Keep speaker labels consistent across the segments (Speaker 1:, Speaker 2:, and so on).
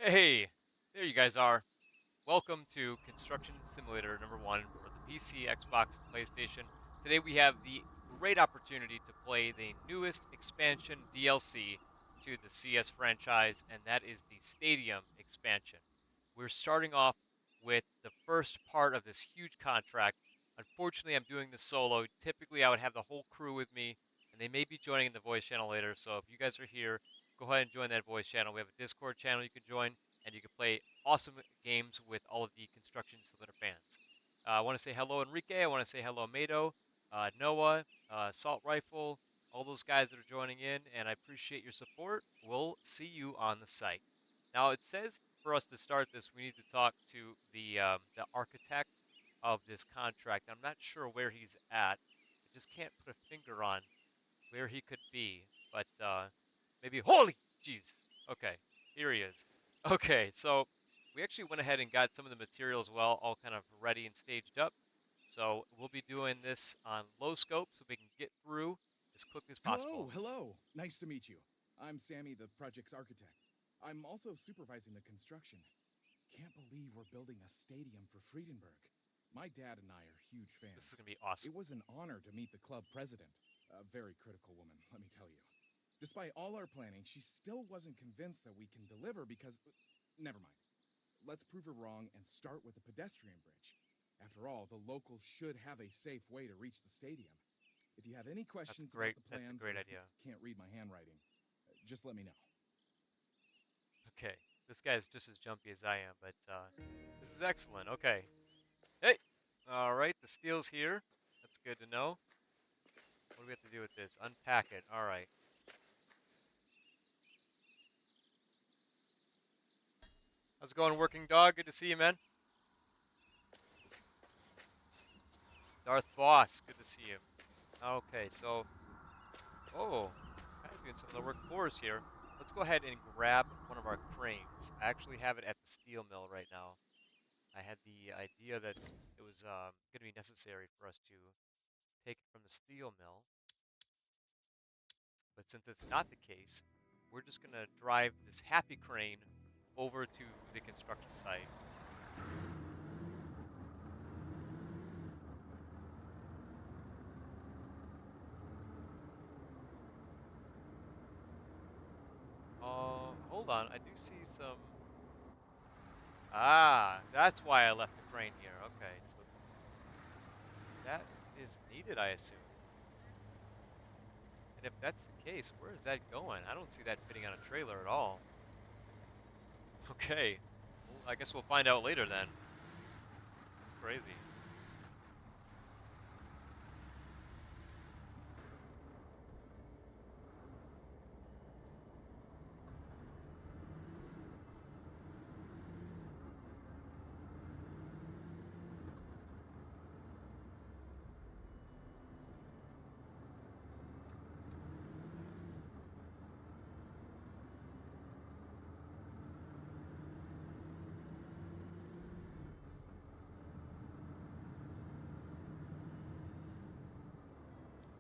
Speaker 1: Hey, there you guys are. Welcome to Construction Simulator number 1 for the PC, Xbox, and PlayStation. Today we have the great opportunity to play the newest expansion DLC to the CS franchise, and that is the Stadium expansion. We're starting off with the first part of this huge contract. Unfortunately, I'm doing this solo. Typically, I would have the whole crew with me, and they may be joining in the voice channel later. So if you guys are here, go ahead and join that voice channel. We have a Discord channel you can join, and you can play awesome games with all of the Construction Simulator fans. I want to say hello, Enrique. I want to say hello, Mado, Noah, Salt Rifle, all those guys that are joining in, and I appreciate your support. We'll see you on the site. Now, it says for us to start this, we need to talk to the architect of this contract. I'm not sure where he's at. I just can't put a finger on where he could be, but maybe. Holy Jesus! Okay, here he is. Okay, so we actually went ahead and got some of the materials well, all kind of ready and staged up. So we'll be doing this on low scope so we can get through as quickly as
Speaker 2: Hello,
Speaker 1: possible.
Speaker 2: hello. Nice to meet you. I'm Sammy, the project's architect. I'm also supervising the construction. Can't believe we're building a stadium for Friedenberg. My dad and I are huge
Speaker 1: This is
Speaker 2: fans.
Speaker 1: gonna be awesome.
Speaker 2: It was an honor to meet the club president. A very critical woman, let me tell you. Despite all our planning, she still wasn't convinced that we can deliver because. Never mind. Let's prove her wrong and start with the pedestrian bridge. After all, the locals should have a safe way to reach the stadium. If you have any
Speaker 1: That's
Speaker 2: questions about
Speaker 1: great.
Speaker 2: the
Speaker 1: That's a
Speaker 2: plans
Speaker 1: great
Speaker 2: or
Speaker 1: idea.
Speaker 2: can't read my handwriting, just let me know.
Speaker 1: Okay, this guy is just as jumpy as I am, but this is excellent. Okay, hey, all right, the steel's here. That's good to know. What do we have to do with this? Unpack it. All right. How's it going, working dog? Good to see you, man. Darth Boss, good to see you. Okay, so, oh, kind of doing some of the work for us here. Let's go ahead and grab one of our cranes. I actually have it at the steel mill right now. I had the idea that it was going to be necessary for us to take it from the steel mill, but since it's not the case, we're just going to drive this happy crane over to the construction site. Hold on, I do see some. Ah, that's why I left the crane here. Okay, so that is needed, I assume. And if that's the case, where is that going? I don't see that fitting on a trailer at all. Okay. Well, I guess we'll find out later then. That's crazy.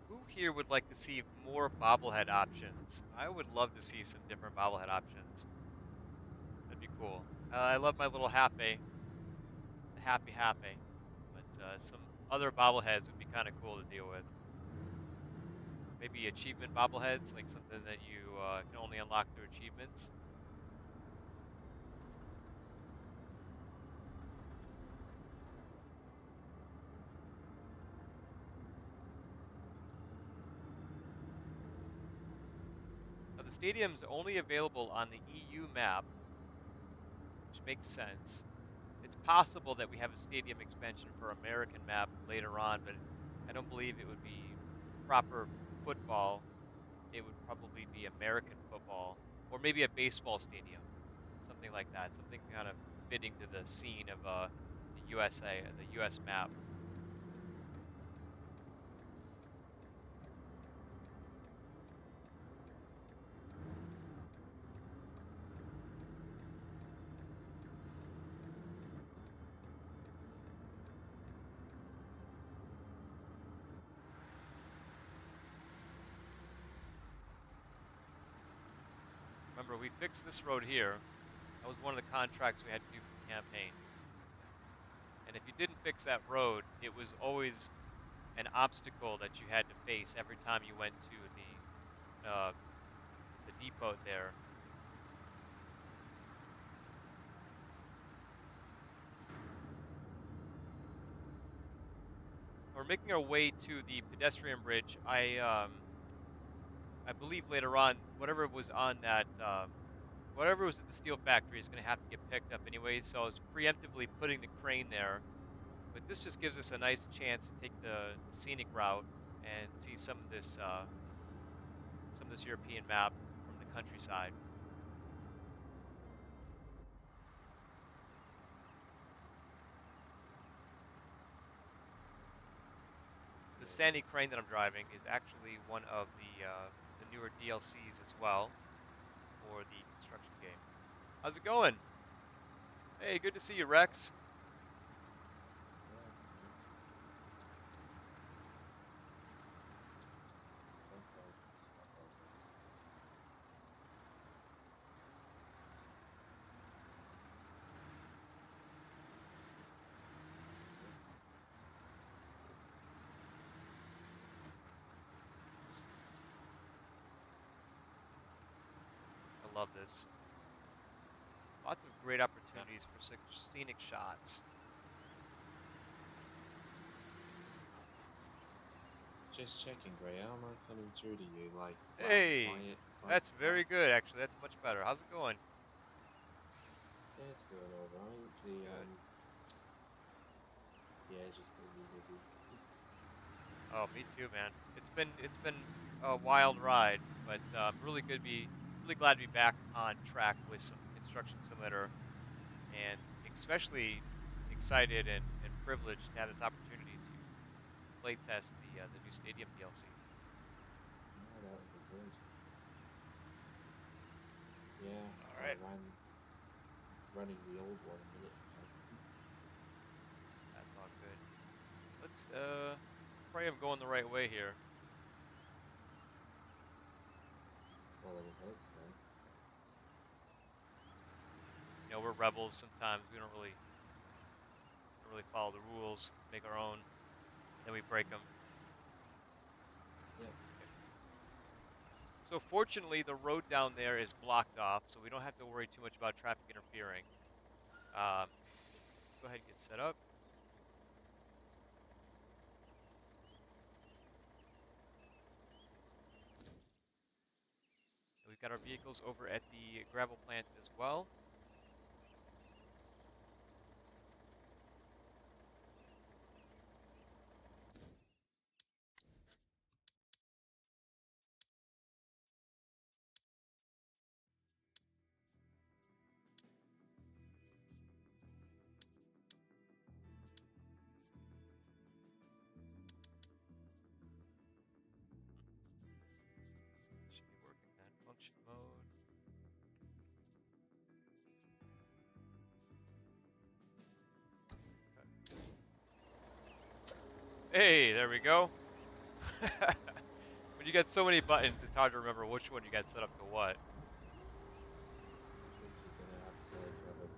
Speaker 1: Who here would like to see more bobblehead options? I would love to see some different bobblehead options. That'd be cool. I love my little happy, the happy. But some other bobbleheads would be kind of cool to deal with. Maybe achievement bobbleheads, like something that you can only unlock through achievements. Now, the stadium's only available on the EU map, which makes sense. It's possible that we have a stadium expansion for American map later on, but I don't believe it would be proper football. It would probably be American football or maybe a baseball stadium, something like that, something kind of fitting to the scene of the USA, the US map. Remember, we fixed this road here. That was one of the contracts we had to do for the campaign. And if you didn't fix that road, it was always an obstacle that you had to face every time you went to the depot there. We're making our way to the pedestrian bridge. I believe later on, whatever was at the steel factory is going to have to get picked up anyway. So I was preemptively putting the crane there, but this just gives us a nice chance to take the scenic route and see some of this European map from the countryside. The
Speaker 3: Yeah,
Speaker 1: Sandy crane that I'm driving is actually one of the newer DLCs as well for the construction game. How's it going? Hey, good to see you, Rex.
Speaker 3: yeah, interesting. Contacts.
Speaker 1: I love this. Lots of great
Speaker 3: Yeah,
Speaker 1: opportunities for scenic shots.
Speaker 3: just checking, Gray. How am I coming through to you? Like loud,
Speaker 1: Hey,
Speaker 3: quiet, like
Speaker 1: that's very
Speaker 3: fast?
Speaker 1: good, actually. That's much better. How's it going?
Speaker 3: Yeah, it's going all right. The
Speaker 1: Good.
Speaker 3: yeah, just busy, busy.
Speaker 1: Oh, me too, man. It's been a wild ride, but really really glad to be back on track with some construction simulator, and especially excited and privileged to have this opportunity to play test the new Stadium DLC.
Speaker 3: Yeah, that would be good. Yeah,
Speaker 1: All
Speaker 3: I
Speaker 1: right,
Speaker 3: ran running the old one a minute ago.
Speaker 1: that's all good. Let's pray I'm going the right way here.
Speaker 3: Well, I would hope so.
Speaker 1: You know, we're rebels sometimes. We don't really follow the rules, make our own, then we break them.
Speaker 3: Yep.
Speaker 1: So fortunately, the road down there is blocked off, so we don't have to worry too much about traffic interfering. Um, go ahead and get set up. We've got our vehicles over at the gravel plant as well. Should be working then. Function mode. Hey, there we go. When you got so many buttons, it's hard to remember which one you got set up to what.
Speaker 3: I think you're gonna have to like have a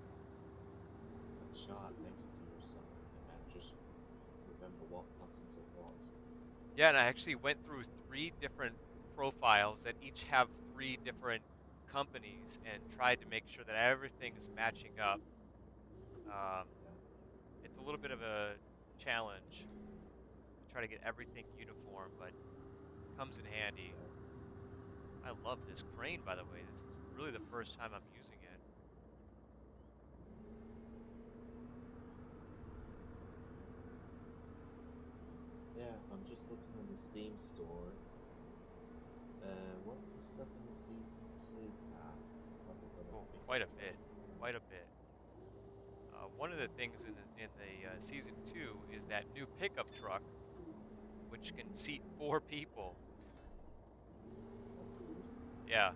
Speaker 3: chart next to you or something, and just remember what buttons are what.
Speaker 1: Yeah, and I actually went through three different profiles that each have three different companies and tried to make sure that everything's matching up. Um,
Speaker 3: Yeah,
Speaker 1: it's a little bit of a challenge to try to get everything uniform, but comes in handy.
Speaker 3: yeah,
Speaker 1: I love this crane, by the way. This is really the first time I'm using it.
Speaker 3: yeah. I'm just looking on the Steam store. What's the stuff in the season 2 pass? Probably gonna
Speaker 1: Oh,
Speaker 3: pick
Speaker 1: quite
Speaker 3: up
Speaker 1: a bit,
Speaker 3: then.
Speaker 1: quite a bit. One of the things in the season two is that new pickup truck, which can seat four people.
Speaker 3: That's good.
Speaker 1: Yeah.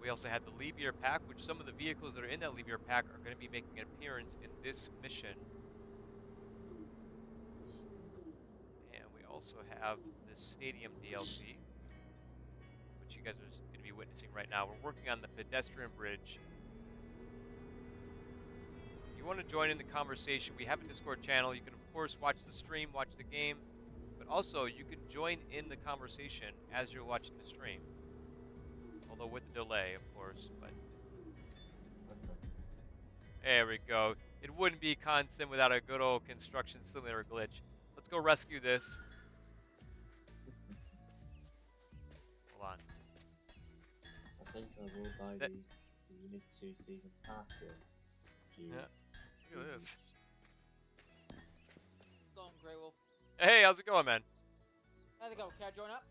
Speaker 1: We also had the leave year pack, which some of the vehicles that are in that leave year pack are going to be making an appearance in this mission. And we also have the Stadium DLC, which you guys are going to be witnessing right now. We're working on the pedestrian bridge you want to join in the conversation, we have a Discord channel. You can, of course, watch the stream, watch the game, but also you can join in the conversation as you're watching the stream. Although with a delay, of course, but there we go. It wouldn't be Consim without a good old construction simulator glitch. Let's go rescue this. Hold on.
Speaker 3: I think I will buy
Speaker 1: That,
Speaker 3: the Unit 2 Season Pass in a few,
Speaker 1: yeah,
Speaker 3: few
Speaker 1: look at this.
Speaker 3: weeks.
Speaker 4: Going, Grey Wolf.
Speaker 1: Hey, how's it going, man?
Speaker 4: How's it go? Can I join up?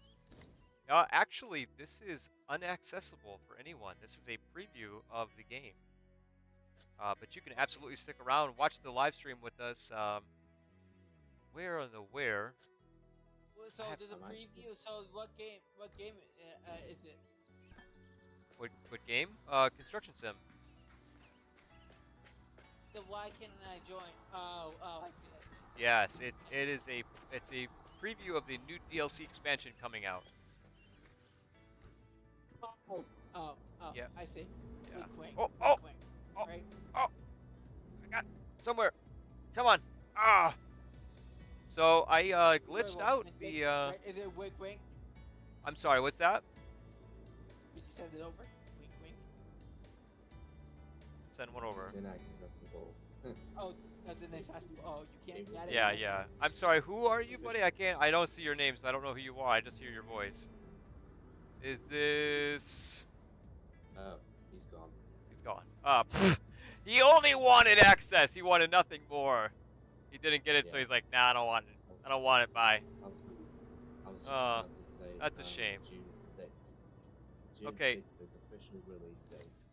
Speaker 1: Actually, this is unaccessible for anyone. This is a preview of the game. But you can absolutely stick around, watch the live stream with us. Where on the where?
Speaker 4: Well, so there's a
Speaker 3: I'm actually-
Speaker 4: preview. So what game? What game is it?
Speaker 1: What game? Construction Sim.
Speaker 4: Then why can't I join? Oh, I see.
Speaker 1: Yes, it's a preview of the new DLC expansion coming out.
Speaker 4: Oh,
Speaker 1: Yeah.
Speaker 4: I see.
Speaker 1: Yeah.
Speaker 4: Wink, wink.
Speaker 1: Oh,
Speaker 4: wink,
Speaker 1: oh,
Speaker 4: wink.
Speaker 1: oh.
Speaker 4: Right.
Speaker 1: Oh, I got somewhere. Come on. Ah. So I glitched
Speaker 4: Grey Wolf,
Speaker 1: out
Speaker 4: wink,
Speaker 1: the.
Speaker 4: wink. Right, is it wink, wink?
Speaker 1: I'm sorry. What's that?
Speaker 4: Did you send it over? Wink, wink.
Speaker 1: Send one over.
Speaker 3: It's inaccessible.
Speaker 4: Oh, that's an accessible. Oh, you can't get it.
Speaker 1: Yeah, yeah. I'm sorry. Who are you, buddy? I don't see your name, so I don't know who you are. I just hear your voice. Is this?
Speaker 3: Oh, he's gone.
Speaker 1: He's gone. He only wanted access. He wanted nothing more. He didn't get it, so
Speaker 3: Yeah.
Speaker 1: he's like, nah, I don't want it. I don't want it. Bye.
Speaker 3: I was just about to say.
Speaker 1: That's a shame.
Speaker 3: June 6th. June
Speaker 1: Okay.
Speaker 3: 6th is official release date.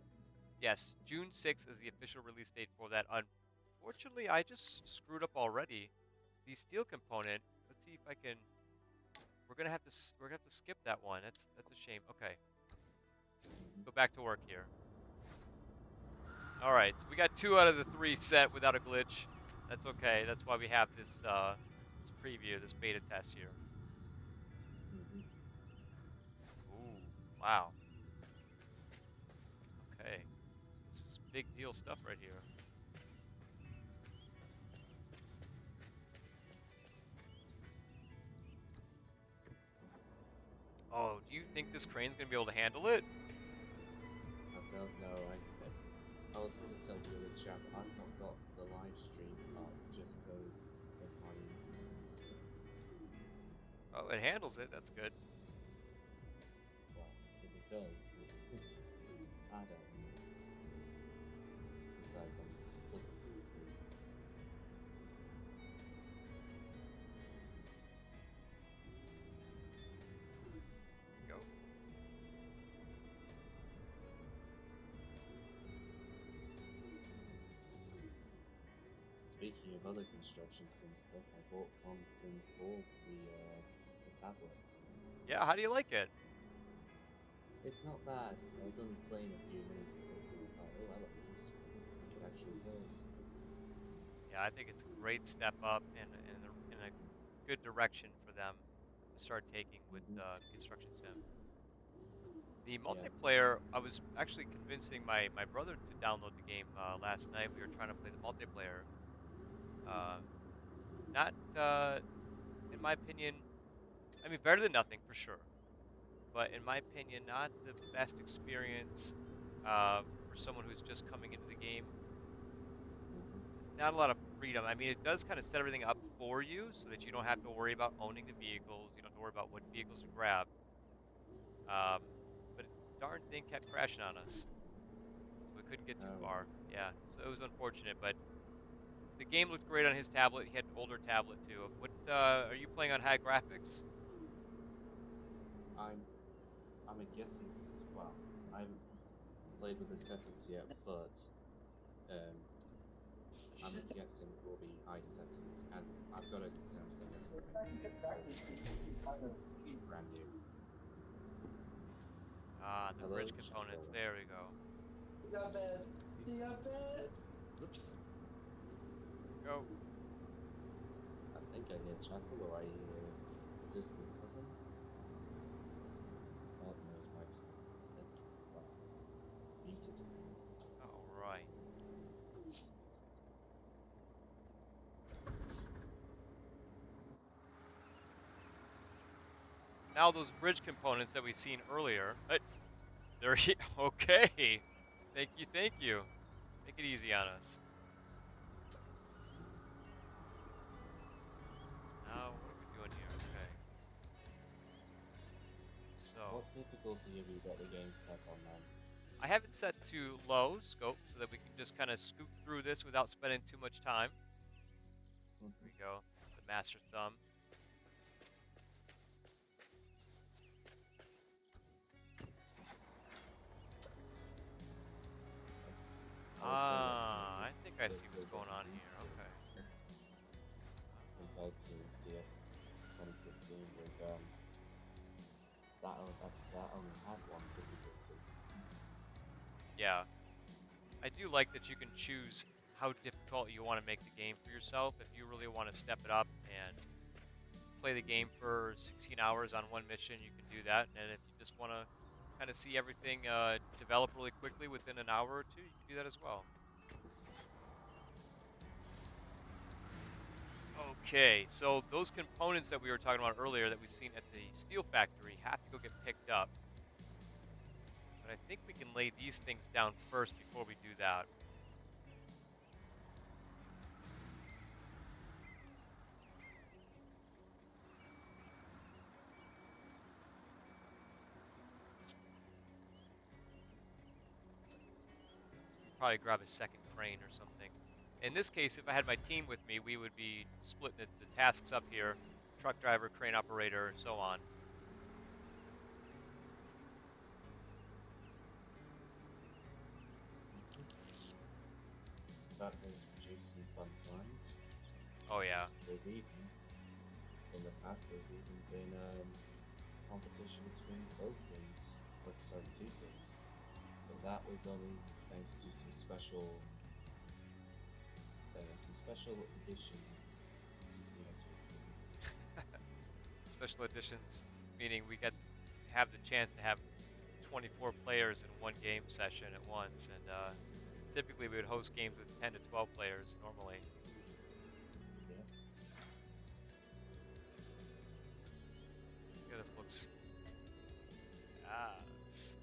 Speaker 1: Yes, June 6th is the official release date for that. Unfortunately, I just screwed up already. The steel component. Let's see if I can. We're gonna have to skip that one. That's a shame. Okay. Go back to work here. All right, so we got 2 out of the 3 set without a glitch. That's okay. That's why we have this this preview, this beta test here.
Speaker 3: Mhm.
Speaker 1: Ooh, wow. Okay, this is big deal stuff right here. Oh, do you think this crane's gonna be able to handle it?
Speaker 3: I don't know. I was gonna tell the other chap I've not got the live stream up just because of my internet.
Speaker 1: Oh, it handles it. That's good.
Speaker 3: Well, if it does, I don't know. Besides, I'm looking for improvements.
Speaker 1: Go.
Speaker 3: Speaking of other construction sim stuff, I bought one sim for the tablet.
Speaker 1: Yeah, how do you like it?
Speaker 3: It's not bad. I was only playing a few minutes ago and I was like, oh hello, this could actually work.
Speaker 1: Yeah, I think it's a great step up and in a good direction for them to start taking with Construction Sim. The multiplayer, I was actually convincing my brother to download the game last night. We were trying to play the multiplayer. Not, in my opinion, I mean, better than nothing for sure. But in my opinion, not the best experience for someone who's just coming into the game. Not a lot of freedom. I mean, it does kind of set everything up for you so that you don't have to worry about owning the vehicles. You don't have to worry about what vehicles to grab. But darn thing kept crashing on us. So we couldn't get too
Speaker 3: Oh.
Speaker 1: far. Yeah, so it was unfortunate. But the game looked great on his tablet. He had an older tablet too. What are you playing on high graphics?
Speaker 3: I'm a guessing. Well, I haven't played with the settings yet, but I'm guessing it will be high settings, and I've got a Samsung S9 brand new.
Speaker 1: Ah, the
Speaker 3: Hello,
Speaker 1: bridge components.
Speaker 3: Shadow.
Speaker 1: There we go.
Speaker 5: You got bad. You got bad. Oops.
Speaker 1: Go.
Speaker 3: I think I hear Chuckle, or I hear a distant cousin. God knows Mike's muted.
Speaker 1: All right. now those bridge components that we've seen earlier, they're okay. Thank you, thank you. Make it easy on us. Now, what are we doing here? Okay. So,
Speaker 3: What difficulty have you got the game set on then?
Speaker 1: I have it set to low scope so that we can just kind of scoot through this without spending too much time. There we go. The master thumb. Ah, I think I see what's going on here. Okay.
Speaker 3: Compared to CS 2015 with that only had one difficulty.
Speaker 1: Yeah. I do like that you can choose how difficult you want to make the game for yourself. If you really want to step it up and play the game for 16 hours on one mission, you can do that. And if you just want to kind of see everything develop really quickly within an hour or two, you can do that as well. Okay, so those components that we were talking about earlier that we've seen at the steel factory have to go get picked up. But I think we can lay these things down first before we do that. Probably grab a second crane or something. In this case, if I had my team with me, we would be splitting the tasks up here. Truck driver, crane operator, and so on.
Speaker 3: That has produced some fun times.
Speaker 1: Oh yeah.
Speaker 3: There's even, in the past, there's even been competition between both teams, or sorry, two teams. But that was only thanks to some special additions to CS15.
Speaker 1: Special editions, meaning we get have the chance to have 24 players in one game session at once, and typically we would host games with 10 to 12 players normally.
Speaker 3: Yeah.
Speaker 1: Yeah, this looks. Yes.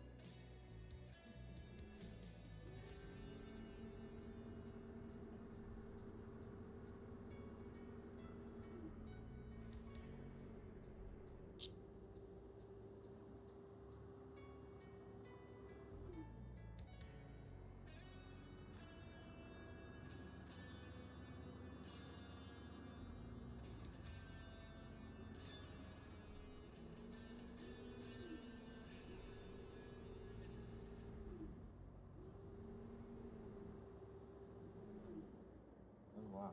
Speaker 3: Oh wow.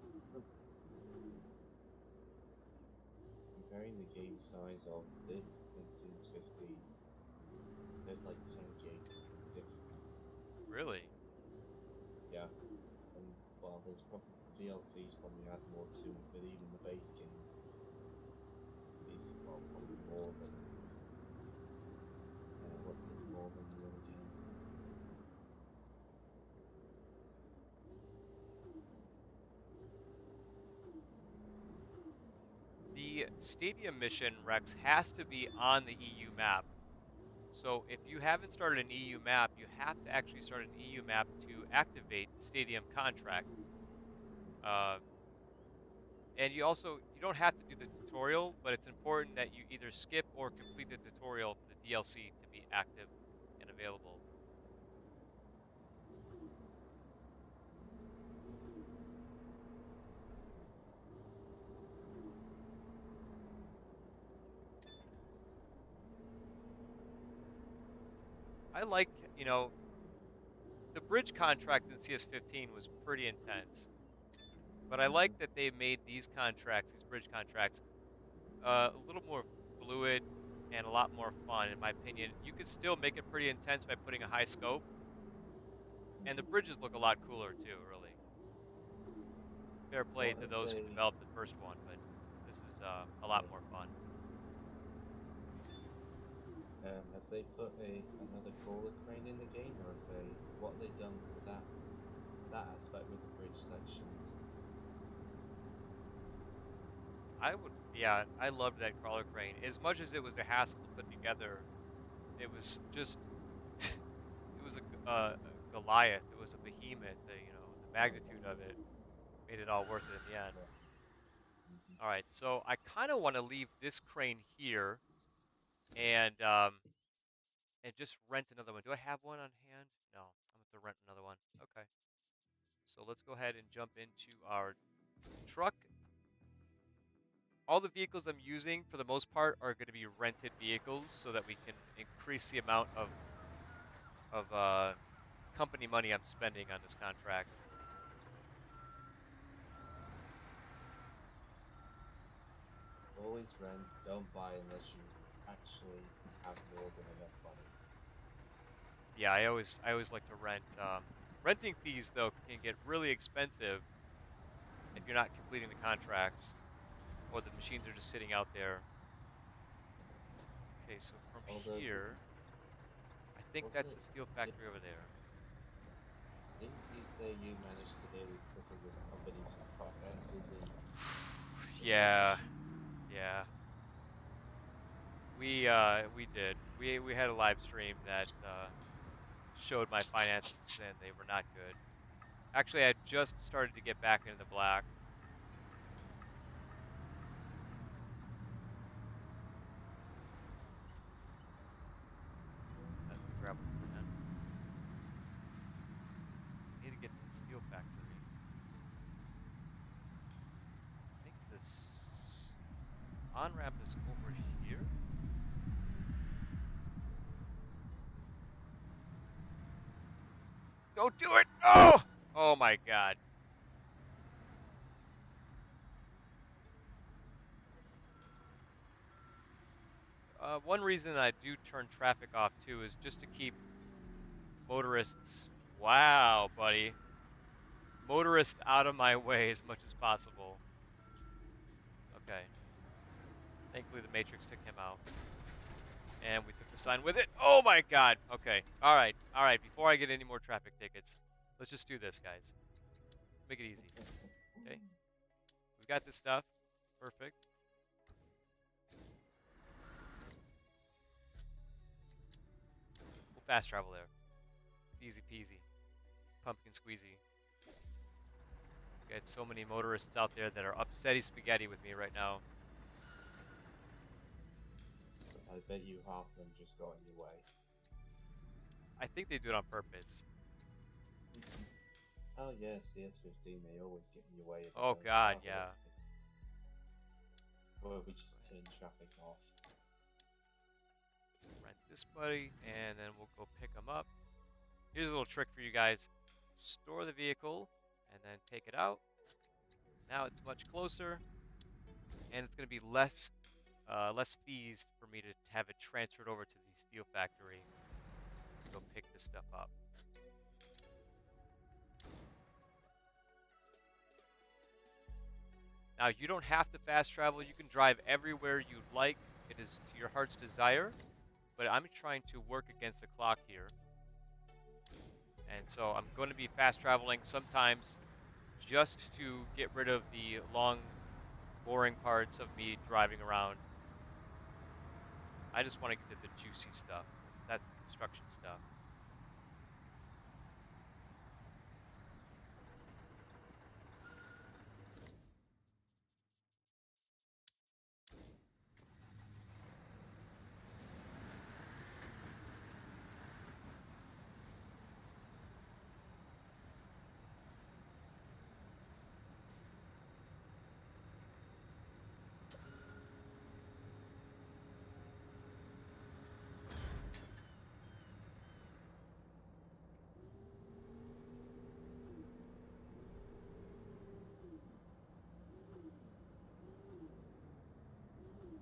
Speaker 3: Comparing the game size of this and CS15, there's like 10 gig difference.
Speaker 1: Really?
Speaker 3: Yeah. And well, there's probably DLCs probably add more to it, but even the base game is well probably more than more than the other game.
Speaker 1: The stadium mission, Rex, has to be on the EU map. So if you haven't started an EU map, you have to actually start an EU map to activate Stadium Contract. Uh, and you don't have to do the tutorial, but it's important that you either skip or complete the tutorial for the DLC to be active and available. I like, the bridge contract in CS15 was pretty intense, but I like that they made these contracts, these bridge contracts, a little more fluid and a lot more fun, in my opinion. You could still make it pretty intense by putting a high scope, and the bridges look a lot cooler too, really. Fair play
Speaker 3: What
Speaker 1: to
Speaker 3: if
Speaker 1: those who
Speaker 3: they
Speaker 1: developed the first one, but this is a lot more fun.
Speaker 3: have they put another crawler crane in the game, or have they what have they done with that aspect with the bridge sections?
Speaker 1: Yeah, I loved that crawler crane. As much as it was a hassle to put together, it was just it was a Goliath. It was a behemoth. The magnitude of it made it all worth it in the end.
Speaker 3: Yeah. Hmm.
Speaker 1: All right, so I kind of want to leave this crane here and just rent another one. Do I have one on hand? No, I'm gonna have to rent another one. Okay, so let's go ahead and jump into our truck. All the vehicles I'm using, for the most part, are going to be rented vehicles, so that we can increase the amount of company money I'm spending on this contract.
Speaker 3: Always rent, don't buy unless you actually have more than enough money.
Speaker 1: Yeah, I always like to rent. Renting fees though can get really expensive if you're not completing the contracts or the machines are just sitting out there. Okay, so from
Speaker 3: Although,
Speaker 1: here, I think
Speaker 3: wasn't
Speaker 1: that's
Speaker 3: it?
Speaker 1: the steel
Speaker 3: Did,
Speaker 1: factory over there.
Speaker 3: didn't you say you managed to nearly cripple your company's finances in
Speaker 1: Yeah,
Speaker 3: automation?
Speaker 1: yeah. We did. We had a live stream that showed my finances and they were not good. Actually, I just started to get back into the black. Let me grab a plan. I need to get to the steel factory. I think this on-ramp is over here. Don't do it! Oh! Oh my god. One reason I do turn traffic off too is just to keep motorists. Wow, buddy. Motorists out of my way as much as possible. Okay. Thankfully, the Matrix took him out. And we took the sign with it. Oh my god. Okay. All right. All right. Before I get any more traffic tickets, let's just do this, guys. Make it easy. Okay. We've got this stuff. Perfect. We'll fast travel there. It's easy peasy. Pumpkin squeezy. Got so many motorists out there that are upsetty spaghetti with me right now.
Speaker 3: I bet you half of them just got in your way.
Speaker 1: I think they do it on purpose.
Speaker 3: Oh yes, the S15, they always get in your way if you
Speaker 1: Oh
Speaker 3: don't
Speaker 1: god,
Speaker 3: travel
Speaker 1: yeah.
Speaker 3: it. Or we just turn traffic off.
Speaker 1: Rent this buddy, and then we'll go pick them up. Here's a little trick for you guys. Store the vehicle, and then take it out. Now it's much closer, and it's going to be less fees for me to have it transferred over to the steel factory to go pick this stuff up. Now, you don't have to fast travel. You can drive everywhere you'd like. It is to your heart's desire, but I'm trying to work against the clock here. And so I'm going to be fast traveling sometimes just to get rid of the long, boring parts of me driving around. I just want to get to the juicy stuff. That's the construction stuff.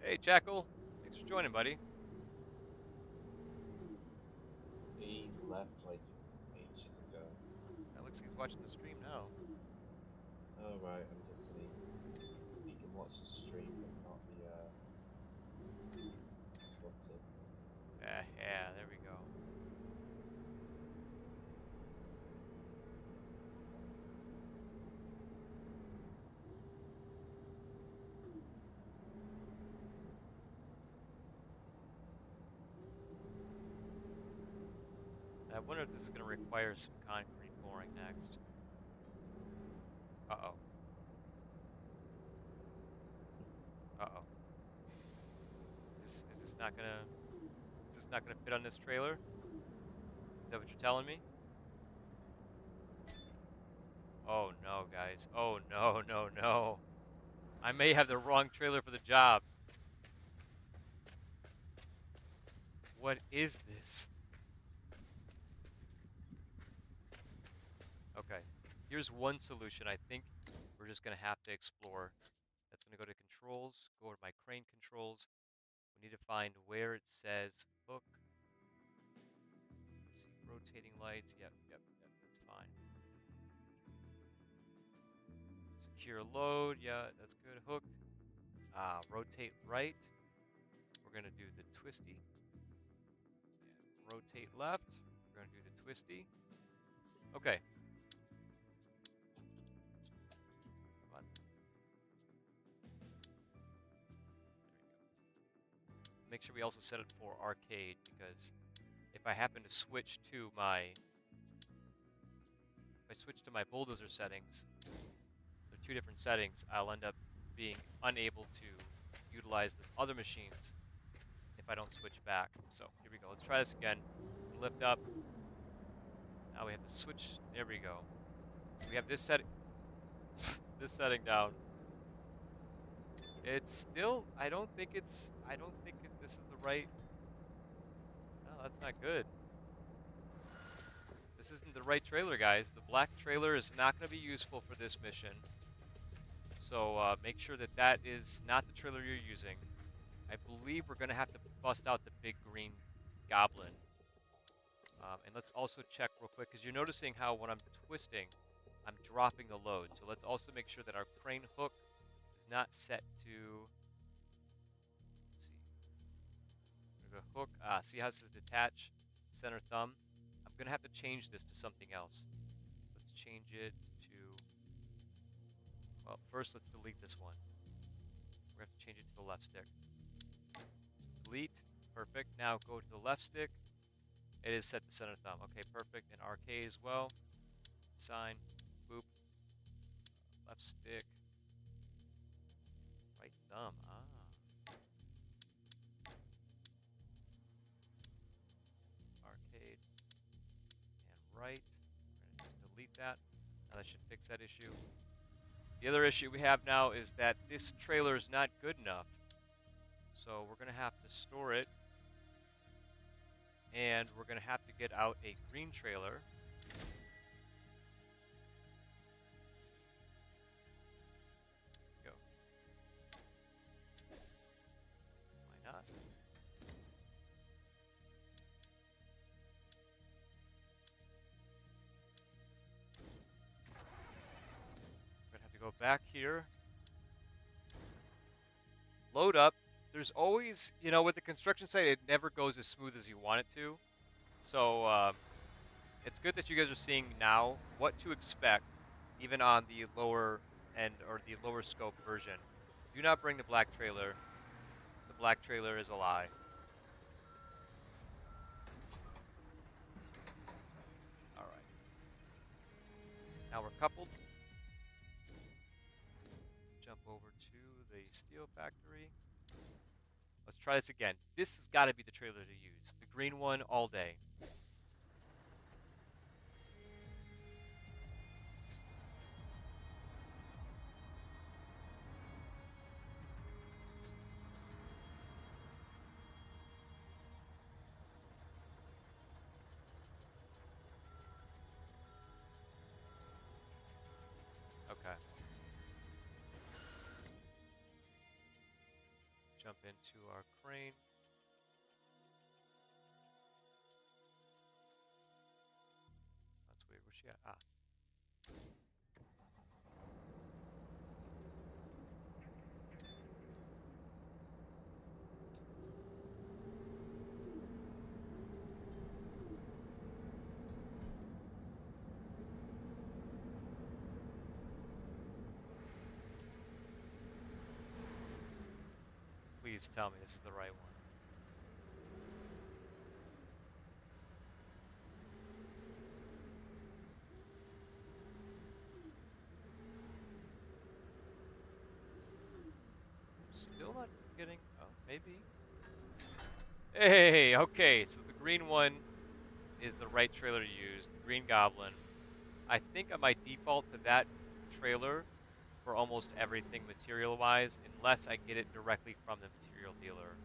Speaker 1: Hey, Jackal. Thanks for joining, buddy.
Speaker 3: He left like ages ago.
Speaker 1: That looks like he's watching the stream now.
Speaker 3: Oh right, I'm guessing he can watch the stream but not the what's it?
Speaker 1: Yeah, there we go. I wonder if this is going to require some concrete pouring next. Uh-oh. Uh-oh. Is this not gonna fit on this trailer? Is that what you're telling me? Oh no, guys. Oh no, no, no. I may have the wrong trailer for the job. What is this? Okay. Here's one solution I think we're just gonna have to explore. That's gonna go to controls, go to my crane controls. We need to find where it says hook. Let's see, rotating lights. Yep, yep, yep, that's fine. Secure load. Yeah, that's good. Hook. Rotate right. We're gonna do the twisty. And rotate left. We're gonna do the twisty. Okay. Come on. Make sure we also set it for arcade, because if I happen to switch to my bulldozer settings, they're two different settings, I'll end up being unable to utilize the other machines if I don't switch back. So here we go. Let's try this again. Lift up. Now we have to switch. There we go. So we have this this setting down. It's still. This is the right. No, that's not good. This isn't the right trailer, guys. The black trailer is not going to be useful for this mission. So make sure that that is not the trailer you're using. I believe we're going to have to bust out the big green goblin. And let's also check real quick, because you're noticing how when I'm twisting, I'm dropping the load. So let's also make sure that our crane hook is not set to, let's see, the hook, see how it says detach, center thumb? I'm going to have to change this to something else. Let's change it to, well, first let's delete this one. We're going to have to change it to the left stick. Delete, perfect. Now go to the left stick. It is set to center thumb. Okay, perfect. And RK as well. Sign, boop, left stick, right thumb. Arcade and right. We're going to delete that. Now that should fix that issue. The other issue we have now is that this trailer is not good enough. So we're going to have to store it. And we're going to have to get out a green trailer. Go. Why not? We're going to have to go back here. Load up. There's always, with the construction site, it never goes as smooth as you want it to. So it's good that you guys are seeing now what to expect, even on the lower end or the lower scope version. Do not bring the black trailer. The black trailer is a lie. All right. Now we're coupled. Jump over to the steel factory. Let's try this again. This has got to be the trailer to use. The green one all day. Okay. Jump into our crane. That's weird. Where's she at? Please tell me this is the right one. Maybe. Hey, okay, so the green one is the right trailer to use, the Green Goblin. I think I might default to that trailer for almost everything material-wise, unless I get it directly from the material dealer.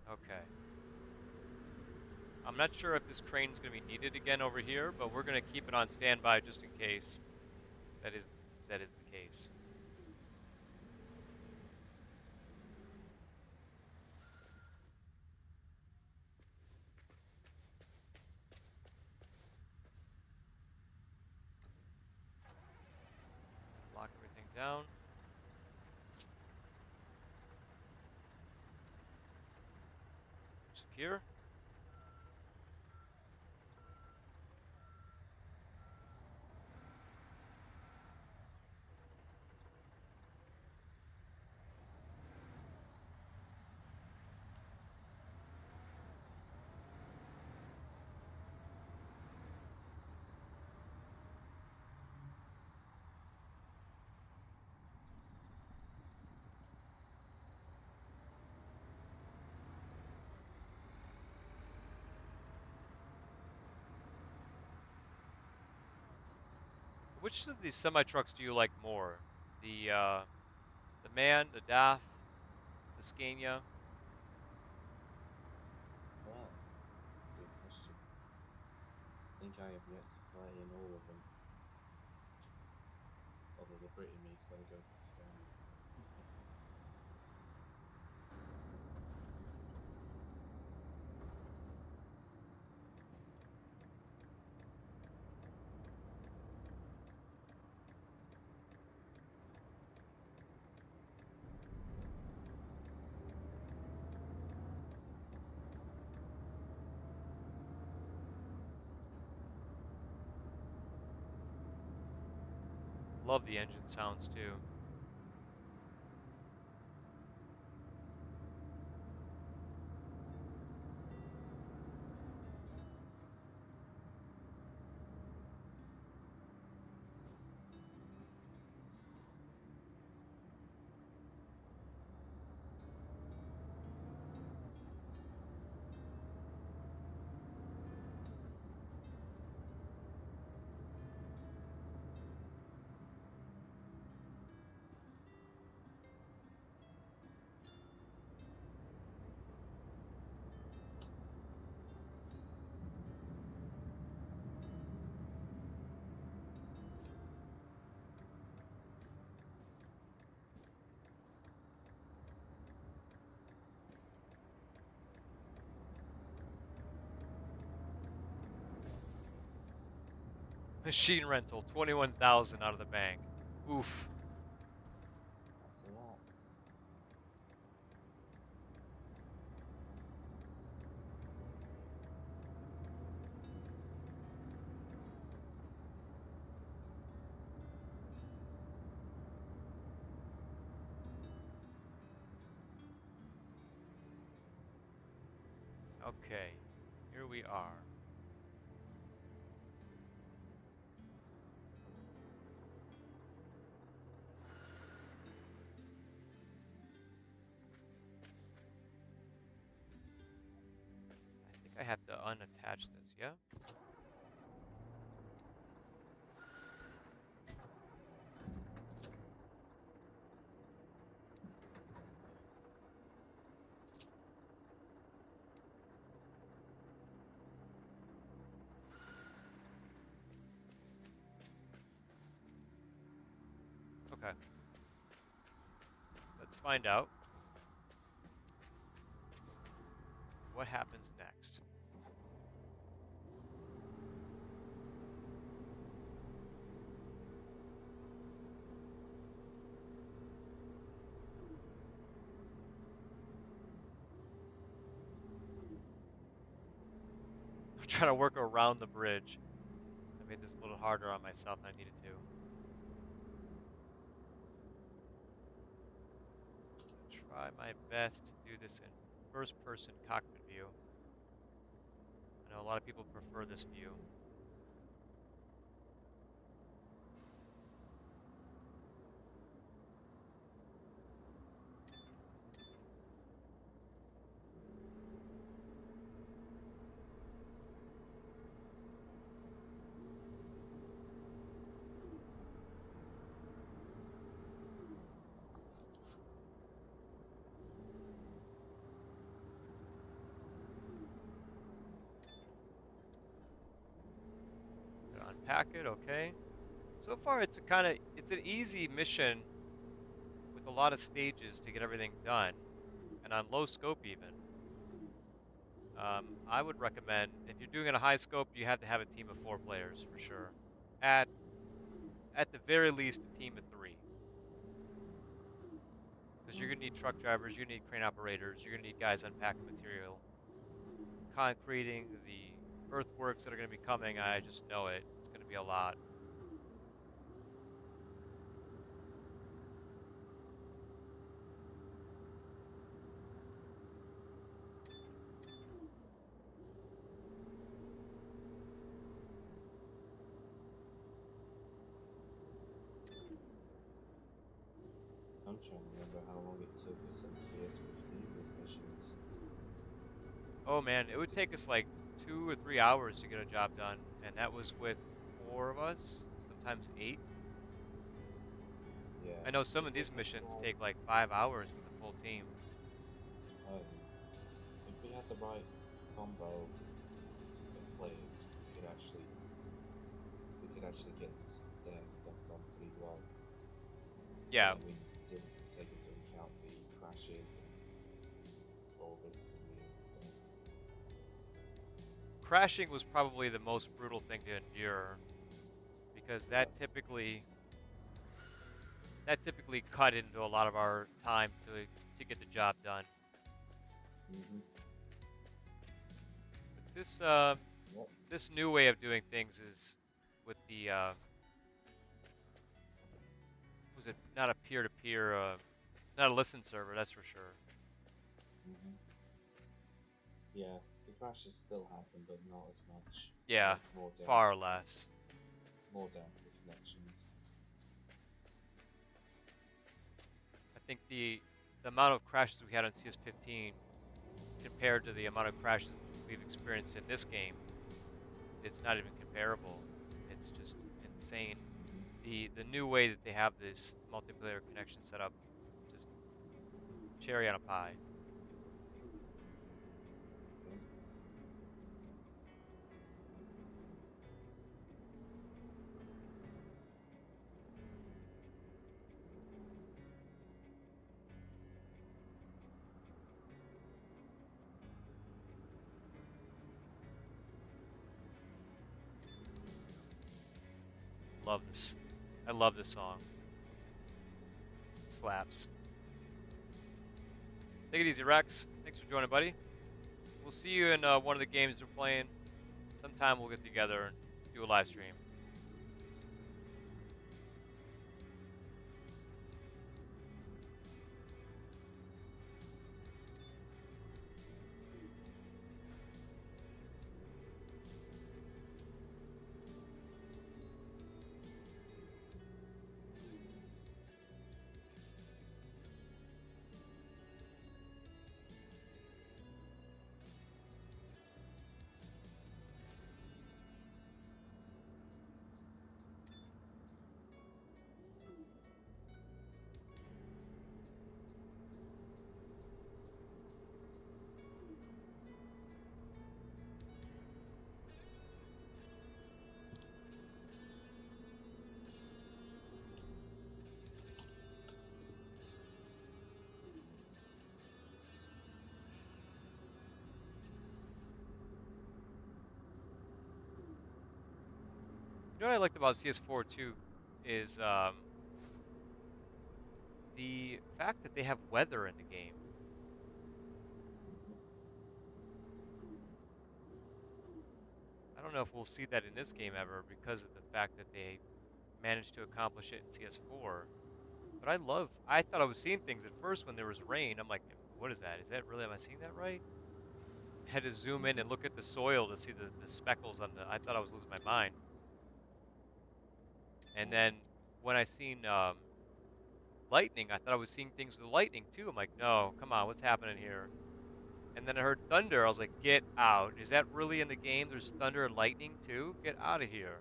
Speaker 1: Okay. I'm not sure if this crane is going to be needed again over here, but we're going to keep it on standby just in case that is that is the case. Lock everything down. Secure. Which of these semi trucks do you like more? The Man, the DAF, the Scania?
Speaker 3: Well, good question. I think I have yet to play in all of them. Although the Brit in me is gonna go for the Scania.
Speaker 1: Love the engine sounds too. Machine rental, 21,000 out of the bank. Oof.
Speaker 3: That's a lot.
Speaker 1: Okay, here we are. I think I have to unattach this, yeah? Okay. Let's find out what happens next. I'm trying to work around the bridge. I made this a little harder on myself than I needed to. try my best to do this in first-person cockpit view. I know a lot of people prefer this view. Gotta unpack it, okay. So far, it's an easy mission with a lot of stages to get everything done, and on low scope even. I would recommend if you're doing it a high scope, you have to have a team of 4 players for sure. At at the very least, a team of 3, because you're gonna need truck drivers, you're gonna need crane operators, you're gonna need guys unpacking material, concreting the earthworks that are gonna be coming. I just know it. It's gonna be a lot.
Speaker 3: I'm trying to remember how long it took us on CS15 with missions.
Speaker 1: Oh man, it would take us like 2 or 3 hours to get a job done, and that was with 4 of us, sometimes 8.
Speaker 3: Yeah,
Speaker 1: I know some
Speaker 3: if
Speaker 1: of
Speaker 3: we
Speaker 1: these
Speaker 3: had the
Speaker 1: missions
Speaker 3: right,
Speaker 1: take like 5 hours with a full team.
Speaker 3: um, if we had the right combo of players, we could actually get their stuff done pretty well. But
Speaker 1: Yeah,
Speaker 3: then we didn't take into account the crashes and all this weird stuff.
Speaker 1: crashing was probably the most brutal thing to endure because
Speaker 3: Yep.
Speaker 1: that typically cut into a lot of our time to get the job done.
Speaker 3: Mhm.
Speaker 1: But this
Speaker 3: Yep.
Speaker 1: this new way of doing things is with the was it not a peer-to-peer? It's not a listen server, that's for sure.
Speaker 3: Mhm. Yeah, the crashes still happen, but not as much, and
Speaker 1: Yeah,
Speaker 3: it's more down
Speaker 1: far less.
Speaker 3: to the connections.
Speaker 1: I think the amount of crashes we had on CS15 compared to the amount of crashes we've experienced in this game, it's not even comparable. It's just insane.
Speaker 3: Mhm.
Speaker 1: The new way that they have this multiplayer connection set up, just cherry on a pie.
Speaker 3: Yep.
Speaker 1: Love this. I love this song. It slaps. Take it easy, Rex. Thanks for joining, buddy. We'll see you in one of the games we're playing. Sometime we'll get together and do a live stream. You know what I liked about CS4 too is the fact that they have weather in the game.
Speaker 3: Mhm.
Speaker 1: I don't know if we'll see that in this game ever because of the fact that they managed to accomplish it in CS4. But I thought I was seeing things at first when there was rain. I'm like, what is that? Is that really, am I seeing that right? I had to zoom in and look at the soil to see the speckles on the, I thought I was losing my mind. And then when I seen lightning, I thought I was seeing things with lightning too. I'm like, no, come on, what's happening here? And then I heard thunder. I was like, get out. Is that really in the game? There's thunder and lightning too? Get out of here.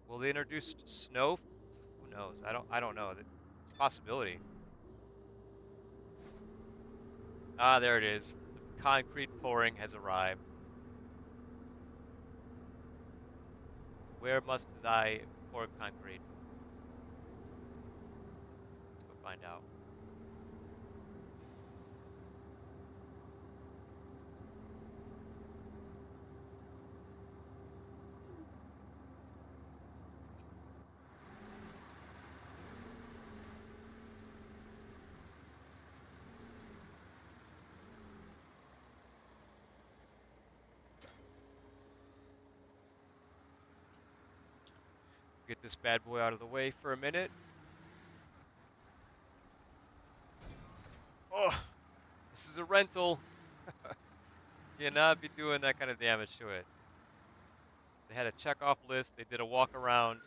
Speaker 1: Will they introduce snow? Who knows? I don't know. It's a possibility. Ah, there it is. The concrete pouring has arrived. Where must I pour concrete? Let's go find out. Get this bad boy out of the way for a minute. Oh, this is a rental. Cannot be doing that kind of damage to it. They had a check-off list. They did a walk around.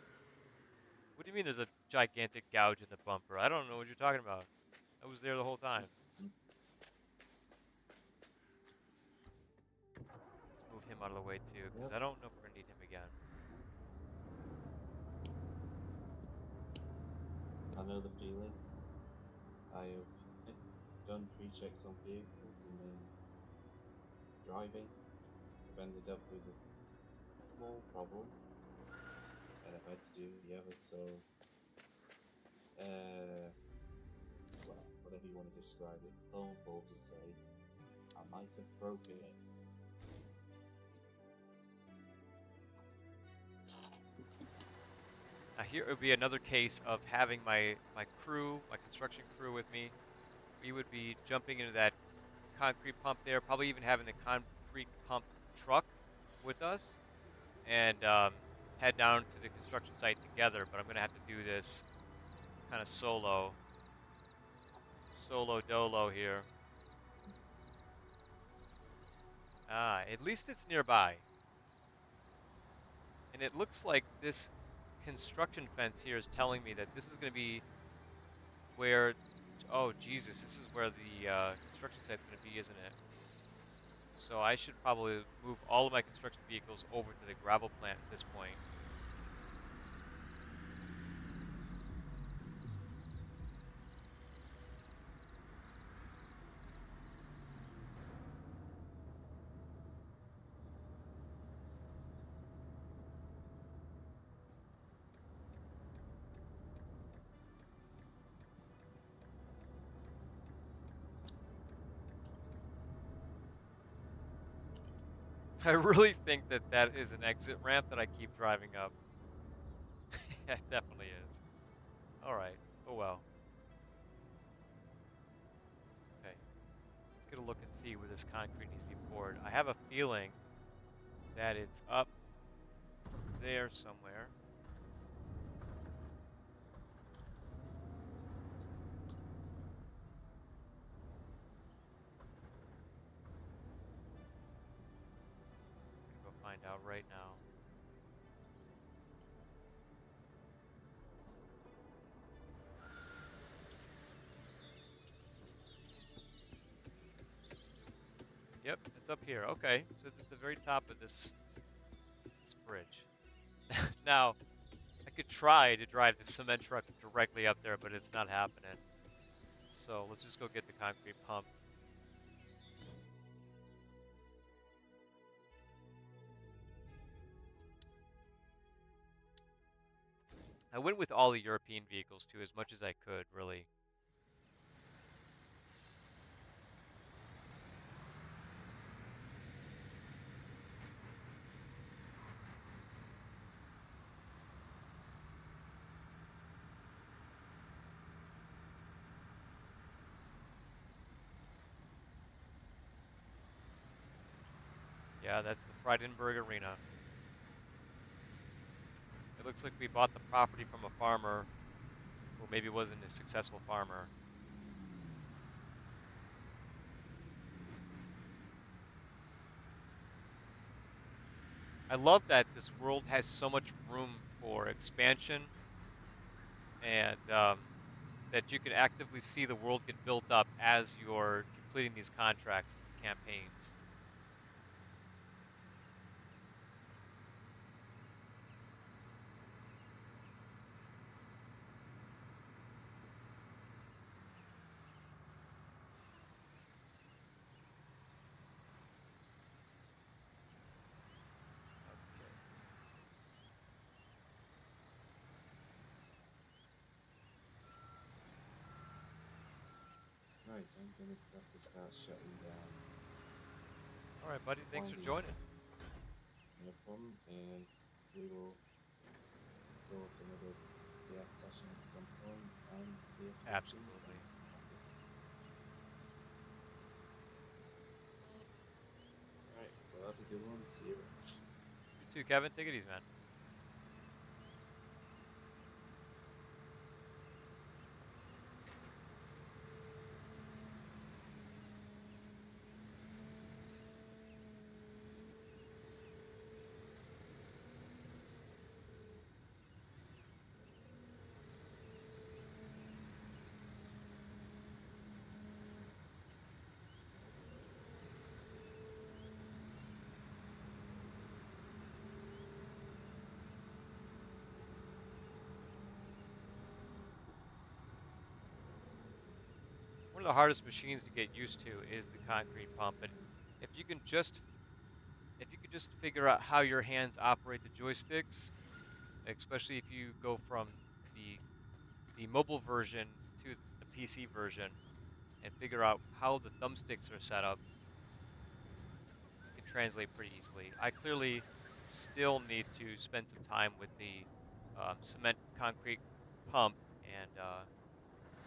Speaker 1: What do you mean there's a gigantic gouge in the bumper? I don't know what you're talking about. I was there the whole time. Let's move him out of the way too, because
Speaker 3: Yep,
Speaker 1: I don't know if we're gonna need him again.
Speaker 3: I know the feeling. I have done pre-checks on vehicles and then driving. I've ended up with a small problem and I've had to do the other, so well, whatever you want to describe it, painful to say. I might have broken it.
Speaker 1: Now here would be another case of having my crew, my construction crew with me. We would be jumping into that concrete pump there, probably even having the concrete pump truck with us, and head down to the construction site together. But I'm gonna have to do this kind of solo dolo here. Ah, at least it's nearby. And it looks like this construction fence here is telling me that this is going to be where, oh Jesus, this is where the construction site's going to be, isn't it? So I should probably move all of my construction vehicles over to the gravel plant at this point. I really think that that is an exit ramp that I keep driving up. It definitely is. All right. Oh well. Okay. Let's get a look and see where this concrete needs to be poured. I have a feeling that it's up there somewhere. I'm gonna go find out right now. Yep, it's up here. Okay, so it's at the very top of this bridge. Now, I could try to drive the cement truck directly up there, but it's not happening. So let's just go get the concrete pump. I went with all the European vehicles too, as much as I could, really. Yeah, that's the Freidenberg Arena. looks like we bought the property from a farmer who maybe wasn't a successful farmer. I love that this world has so much room for expansion and that you can actively see the world get built up as you're completing these contracts and these campaigns. Okay.
Speaker 3: Right, I'm gonna have to start shutting down.
Speaker 1: All right, buddy. Thanks for
Speaker 3: Winding
Speaker 1: joining.
Speaker 3: no problem, and we will sort another CS session at some point, and here's watching.
Speaker 1: Absolutely.
Speaker 3: Thanks for profits. Alright, well, have a good one. See you around.
Speaker 1: You too, Kevin. Take it easy, man. One of the hardest machines to get used to is the concrete pump, and if you can just if you could just figure out how your hands operate the joysticks, especially if you go from the the mobile version to the PC version and figure out how the thumbsticks are set up, you can translate pretty easily. I clearly still need to spend some time with the cement concrete pump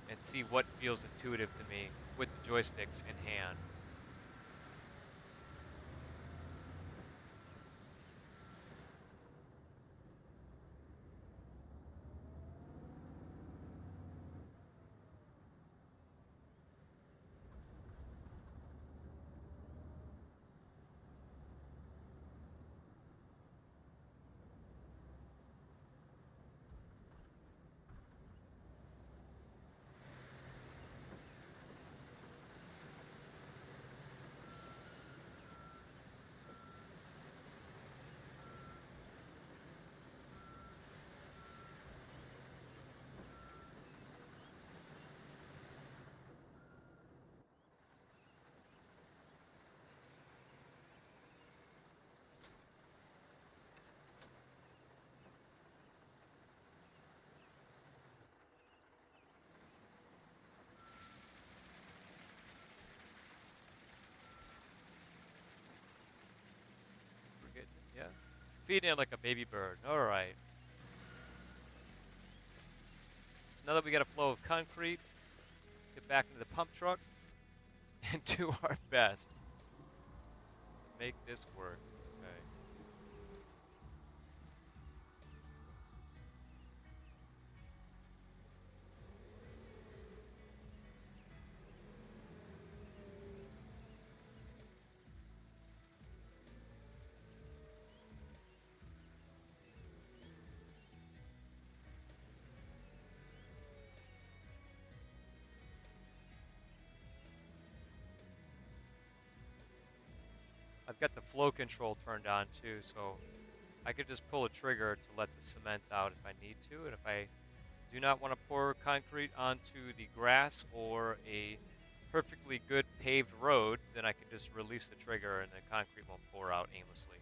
Speaker 1: and see what feels intuitive to me with the joysticks in hand. We're getting it, yeah. Feeding it like a baby bird. All right. So now that we got a flow of concrete, get back into the pump truck and do our best to make this work. Okay. I've got the flow control turned on too, so I could just pull a trigger to let the cement out if I need to, and if I do not want to pour concrete onto the grass or a perfectly good paved road, then I can just release the trigger and the concrete won't pour out aimlessly.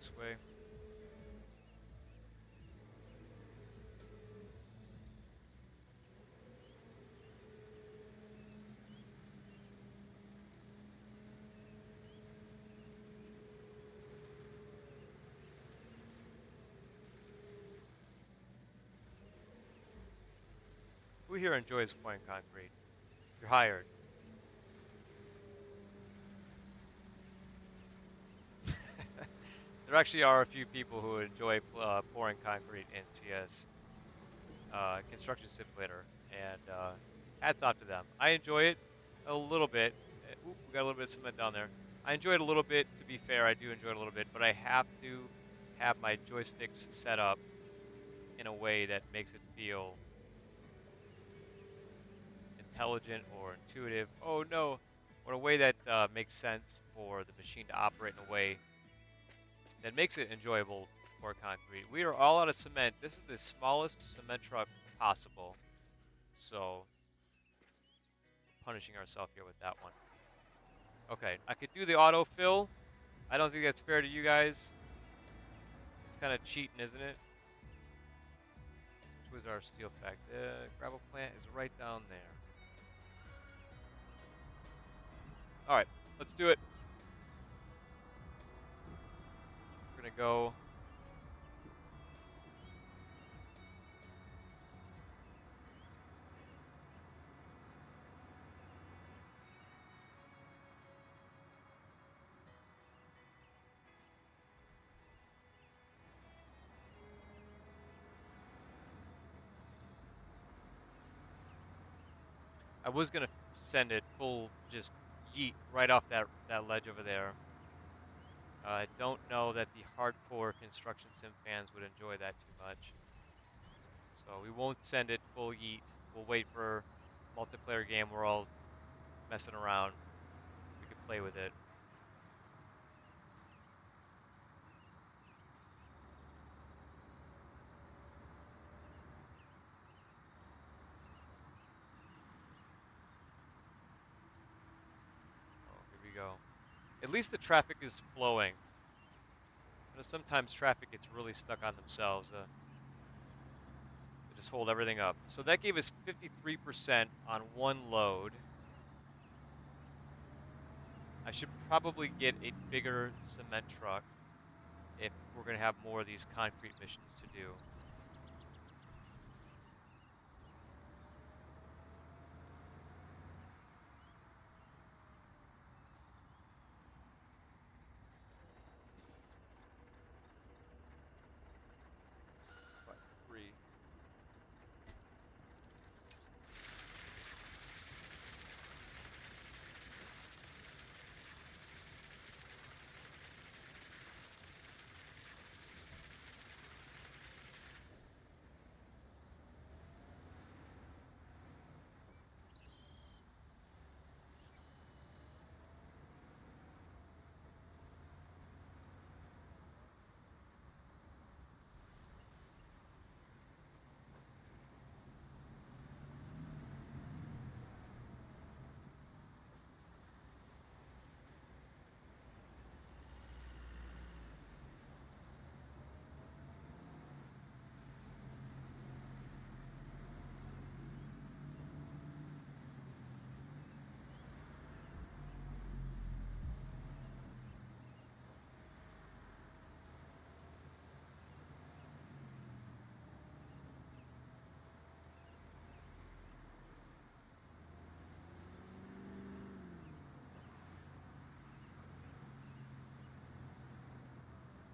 Speaker 1: this way. Who here enjoys pouring concrete? You're hired. There actually are a few people who enjoy pouring concrete in CS Construction Simulator, and hats off to them. I enjoy it a little bit. Oop, we got a little bit of cement down there. I enjoy it a little bit. To be fair, I do enjoy it a little bit, but I have to have my joysticks set up in a way that makes it feel intelligent or intuitive. Oh no, or a way that makes sense for the machine to operate in a way that makes it enjoyable for concrete. We are all out of cement. This is the smallest cement truck possible, so punishing ourselves here with that one. Okay, I could do the autofill. I don't think that's fair to you guys. It's kind of cheating, isn't it? Which was our steel fact? The gravel plant is right down there. All right, let's do it. We're gonna go. I was gonna send it full, just yeet right off that ledge over there. I don't know that the hardcore construction sim fans would enjoy that too much. So we won't send it full yeet. We'll wait for multiplayer game. We're all messing around. We could play with it. Oh, here we go. At least the traffic is flowing. You know, sometimes traffic gets really stuck on themselves. They just hold everything up. So that gave us 53% on one load. I should probably get a bigger cement truck if we're going to have more of these concrete missions to do. What, 3?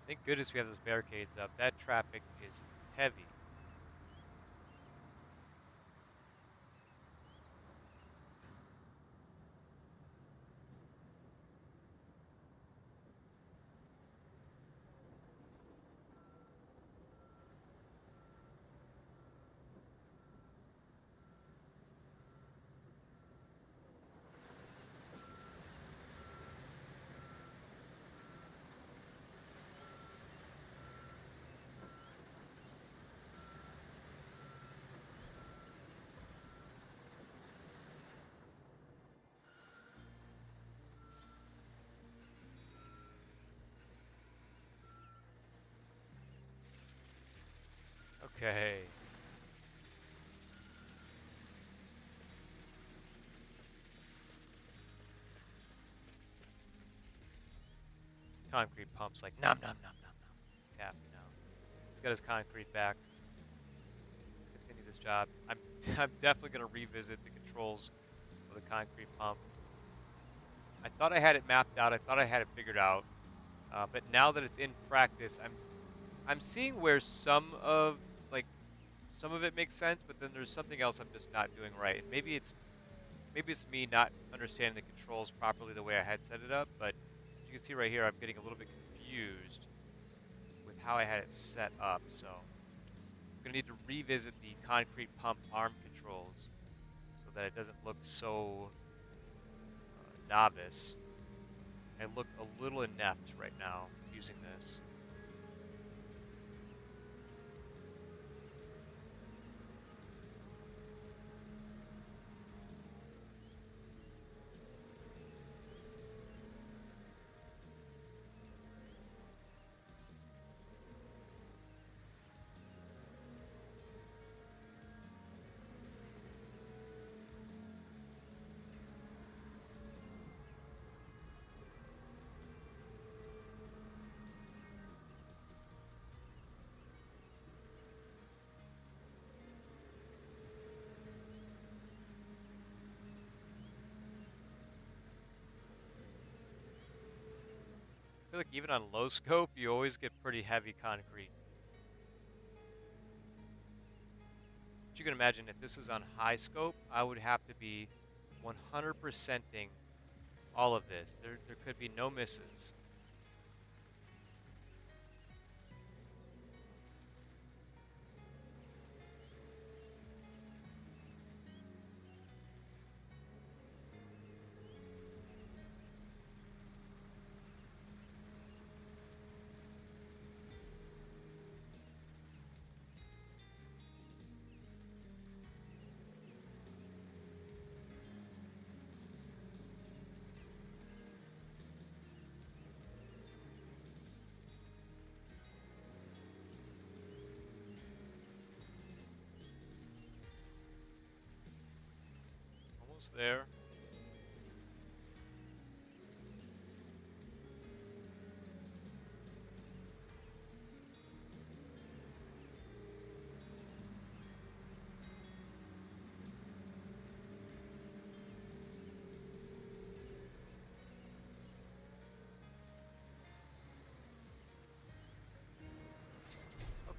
Speaker 1: Thank goodness we have those barricades up. That traffic is heavy. Okay. Concrete pumps like nom nom nom nom nom. He's happy now. He's got his concrete back. Let's continue this job. I'm definitely gonna revisit the controls of the concrete pump. I thought I had it mapped out. I thought I had it figured out. But now that it's in practice, I'm seeing where some of it makes sense, but then there's something else I'm just not doing right. And maybe it's me not understanding the controls properly the way I had set it up, but as you can see right here, I'm getting a little bit confused with how I had it set up. So I'm gonna need to revisit the concrete pump arm controls so that it doesn't look so novice. I look a little inept right now using this. I feel like even on low scope, you always get pretty heavy concrete. But you can imagine if this is on high scope, I would have to be 100%ing all of this. There could be no misses. Almost there.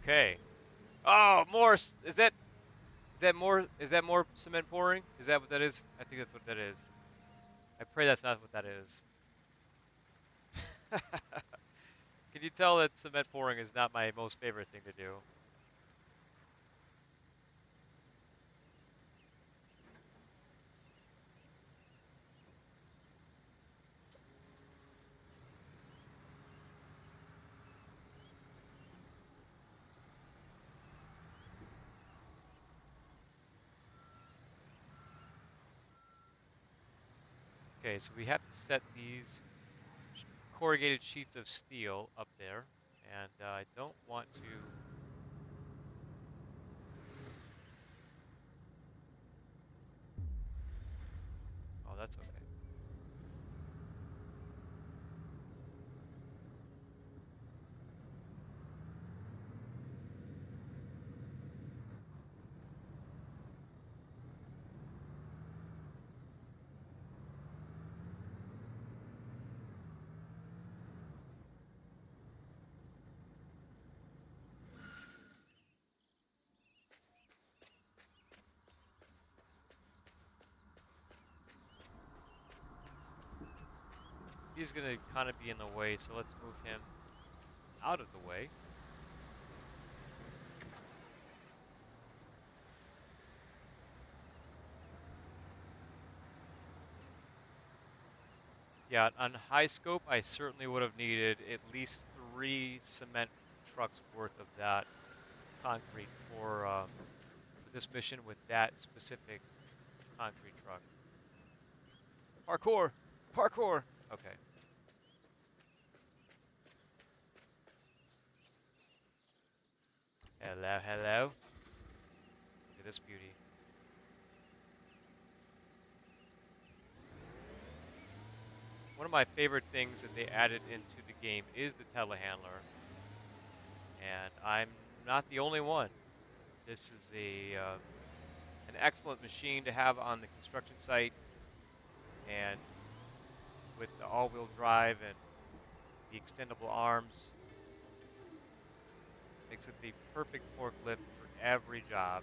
Speaker 1: Okay. Oh, more. Is that more cement pouring? Is that what that is? I think that's what that is. I pray that's not what that is. Can you tell that cement pouring is not my most favorite thing to do? Okay, so we have to set these corrugated sheets of steel up there, and I don't want to. Oh, that's okay. He's gonna kind of be in the way, so let's move him out of the way. Yeah, on high scope, I certainly would have needed at least 3 cement trucks worth of that concrete for this mission with that specific concrete truck. Parkour! Parkour! Okay. Hello, hello. Look at this beauty. One of my favorite things that they added into the game is the telehandler, and I'm not the only one. This is an excellent machine to have on the construction site, and with the all-wheel drive and the extendable arms, makes it the perfect forklift for every job.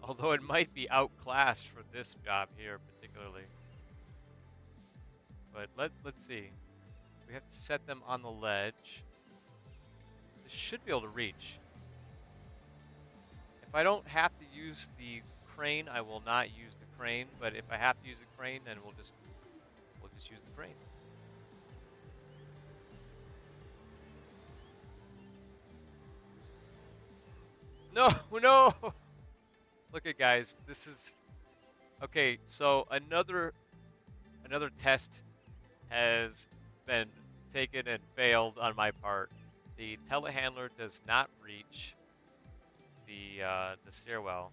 Speaker 1: Although it might be outclassed for this job here particularly. But let's see. We have to set them on the ledge. This should be able to reach. If I don't have to use the crane, I will not use the crane. But if I have to use the crane, then we'll just use the crane. No, no. Look at guys. This is okay. So another test has been taken and failed on my part. The telehandler does not reach the stairwell.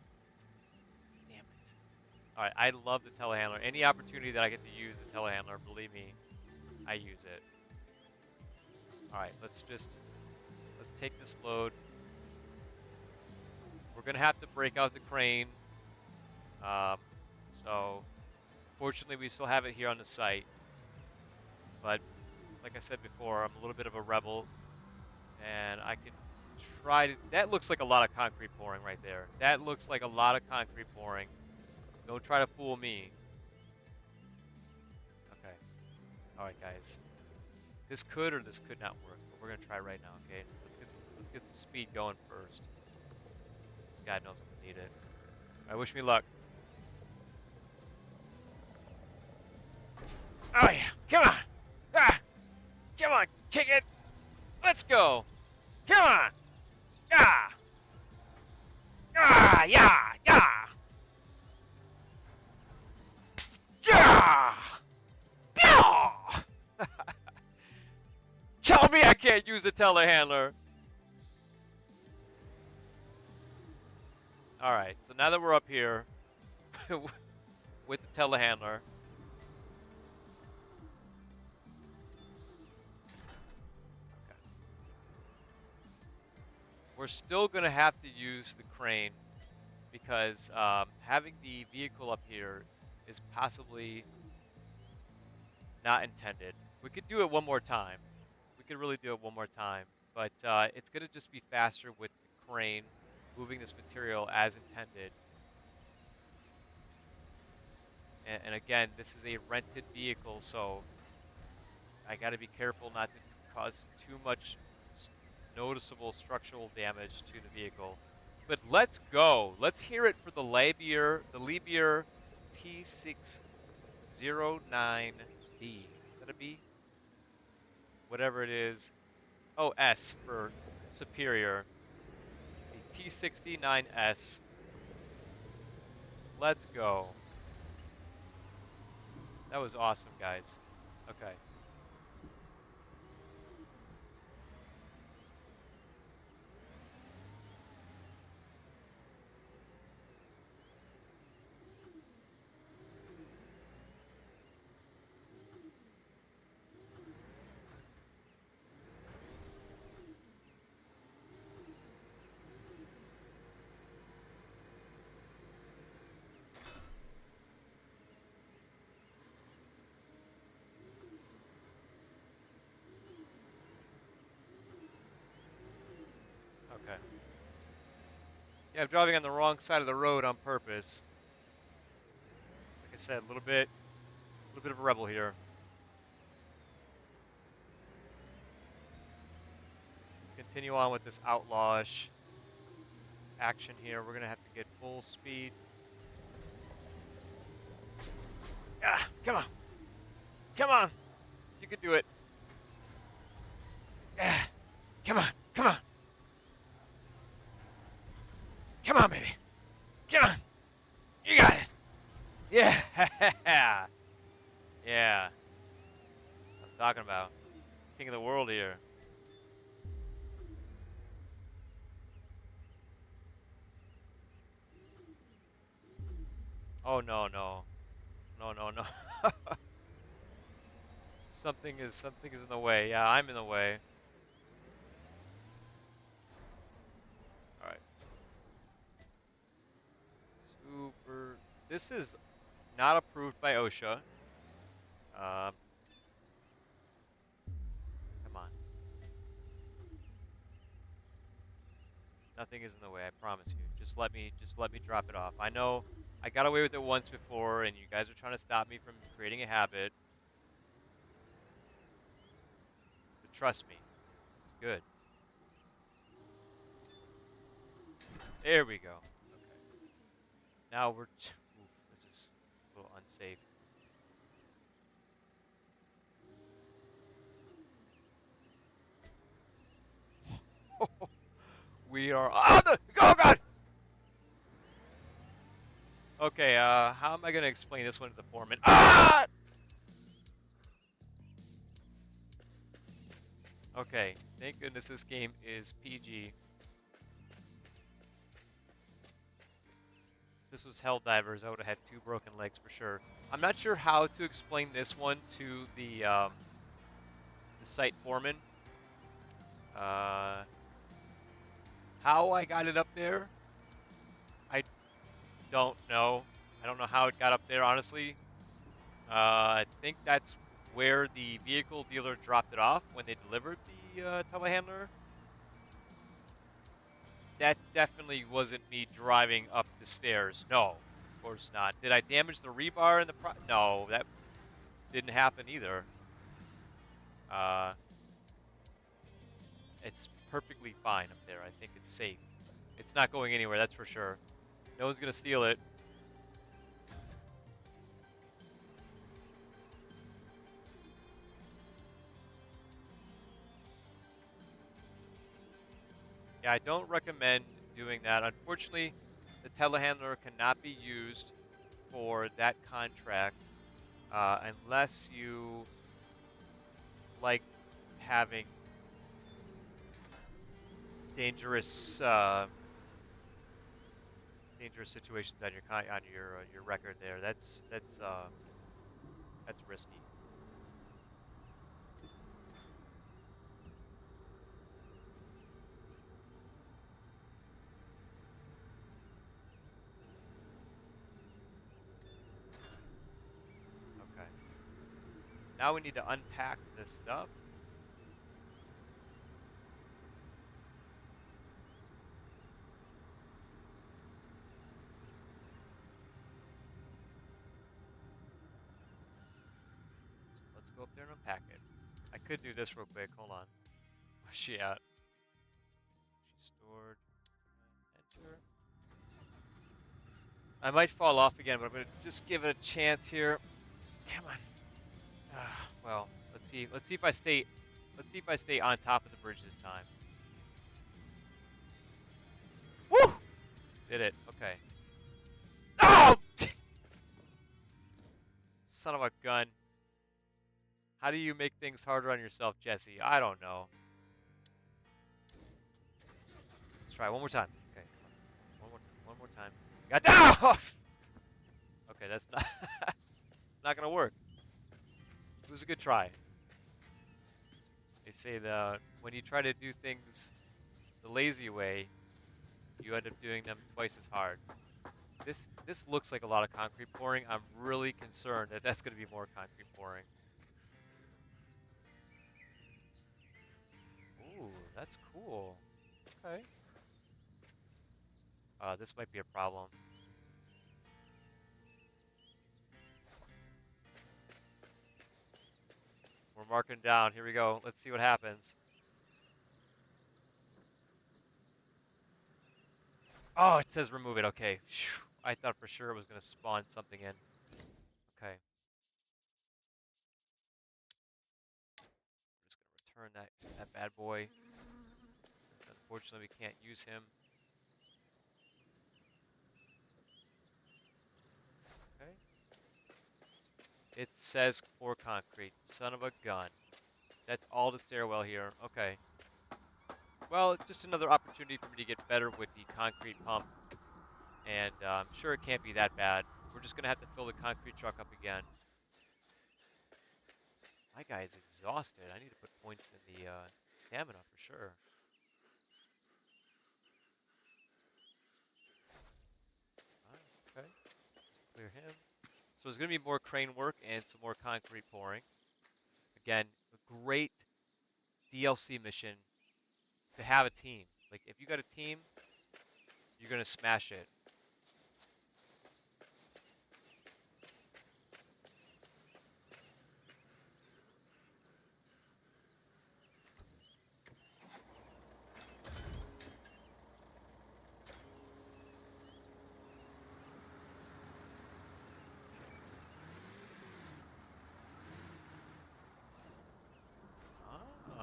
Speaker 1: Damn it. All right, I love the telehandler. Any opportunity that I get to use the telehandler, believe me, I use it. All right, let's take this load. We're gonna have to break out the crane. Um, so fortunately, we still have it here on the site. But like I said before, I'm a little bit of a rebel, and I can try to. That looks like a lot of concrete pouring right there. That looks like a lot of concrete pouring. Don't try to fool me. Okay. All right, guys. This could or this could not work, but we're gonna try right now. Okay. Let's get some speed going first. This guy knows I'm gonna need it. All right. Wish me luck. Oh yeah. Come on. Ah. Come on. Kick it. Let's go. Come on. Ah. Ah. Yeah. Yeah. Yeah. Yeah. Tell me I can't use a telehandler. All right, so now that we're up here with the telehandler, okay, we're still going to have to use the crane because having the vehicle up here is possibly not intended. We could do it one more time. We could really do it one more time, but it's going to just be faster with the crane moving this material as intended. And again, this is a rented vehicle, so I got to be careful not to cause too much noticeable structural damage to the vehicle. But let's go. Let's hear it for the Liebherr T609B. Is that a B? Whatever it is. Oh, S for superior. The T69S. Let's go. That was awesome, guys. Okay. Yeah, I'm driving on the wrong side of the road on purpose. Like I said, a little bit of a rebel here. Let's continue on with this outlawish action here. We're gonna have to get full speed. Ah, come on. Come on. You can do it. Ah, come on. Come on. Come on, baby. Come on. You got it. Yeah. Yeah. I'm talking about. King of the world here. Oh no, no. No, no, no. something is in the way. Yeah, I'm in the way. All right. Super. This is not approved by OSHA. Um, come on. Nothing is in the way. I promise you. Just let me drop it off. I know I got away with it once before, and you guys are trying to stop me from creating a habit. But trust me, it's good. There we go. Okay. Now oof, this is a little unsafe. We are. Oh God. Okay. How am I gonna explain this one to the foreman? Ah! Okay. Thank goodness this game is PG. This was Helldivers, I would have had 2 broken legs for sure. I'm not sure how to explain this one to the site foreman. Uh, how I got it up there, I don't know. I don't know how it got up there, honestly. I think that's where the vehicle dealer dropped it off when they delivered the telehandler. That definitely wasn't me driving up the stairs. No, of course not. Did I damage the rebar in the No, that didn't happen either. Uh, it's perfectly fine up there. I think it's safe. It's not going anywhere, that's for sure. No one's gonna steal it. Yeah, I don't recommend doing that. Unfortunately, the telehandler cannot be used for that contract unless you like having dangerous dangerous situations on your record there. That's risky. Okay. Now we need to unpack this stuff. Let's go up there and unpack it. I could do this real quick. Hold on. Where's she at? She's stored. Enter. I might fall off again, but I'm gonna just give it a chance here. Come on. Well, let's see. Let's see if I stay. Let's see if I stay on top of the bridge this time. Woo! Did it. Okay. Oh! Son of a gun. How do you make things harder on yourself, Jesse? I don't know. Let's try one more time. Okay, come on. One more time. Got that! Oh! Okay, that's not. It's not gonna work. It was a good try. They say that when you try to do things the lazy way, you end up doing them twice as hard. This looks like a lot of concrete pouring. I'm really concerned that that's going to be more concrete pouring. Ooh, that's cool. Okay. This might be a problem. We're marking down. Here we go. Let's see what happens. Oh, it says remove it. Okay. Phew. I thought for sure it was going to spawn something in. Okay. We're just going to return that bad boy. Since unfortunately we can't use him. Okay. It says pour concrete. Son of a gun. That's all the stairwell here. Okay. Well, just another opportunity for me to get better with the concrete pump. And I'm sure it can't be that bad. We're just going to have to fill the concrete truck up again. My guy is exhausted. I need to put points in the stamina for sure. Okay. Clear him. So there's going to be more crane work and some more concrete pouring. Again, a great DLC mission to have a team. Like, if you got a team, you're going to smash it.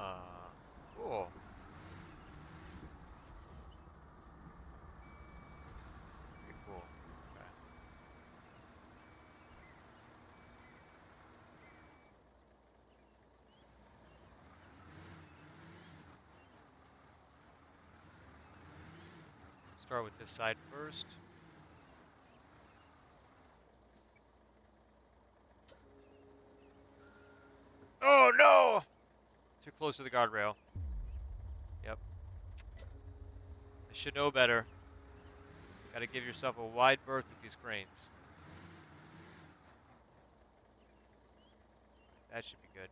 Speaker 1: Ah, cool. Okay, cool. Okay. Start with this side first. Oh no! Too close to the guardrail. Yep. I should know better. Got to give yourself a wide berth with these cranes. That should be good.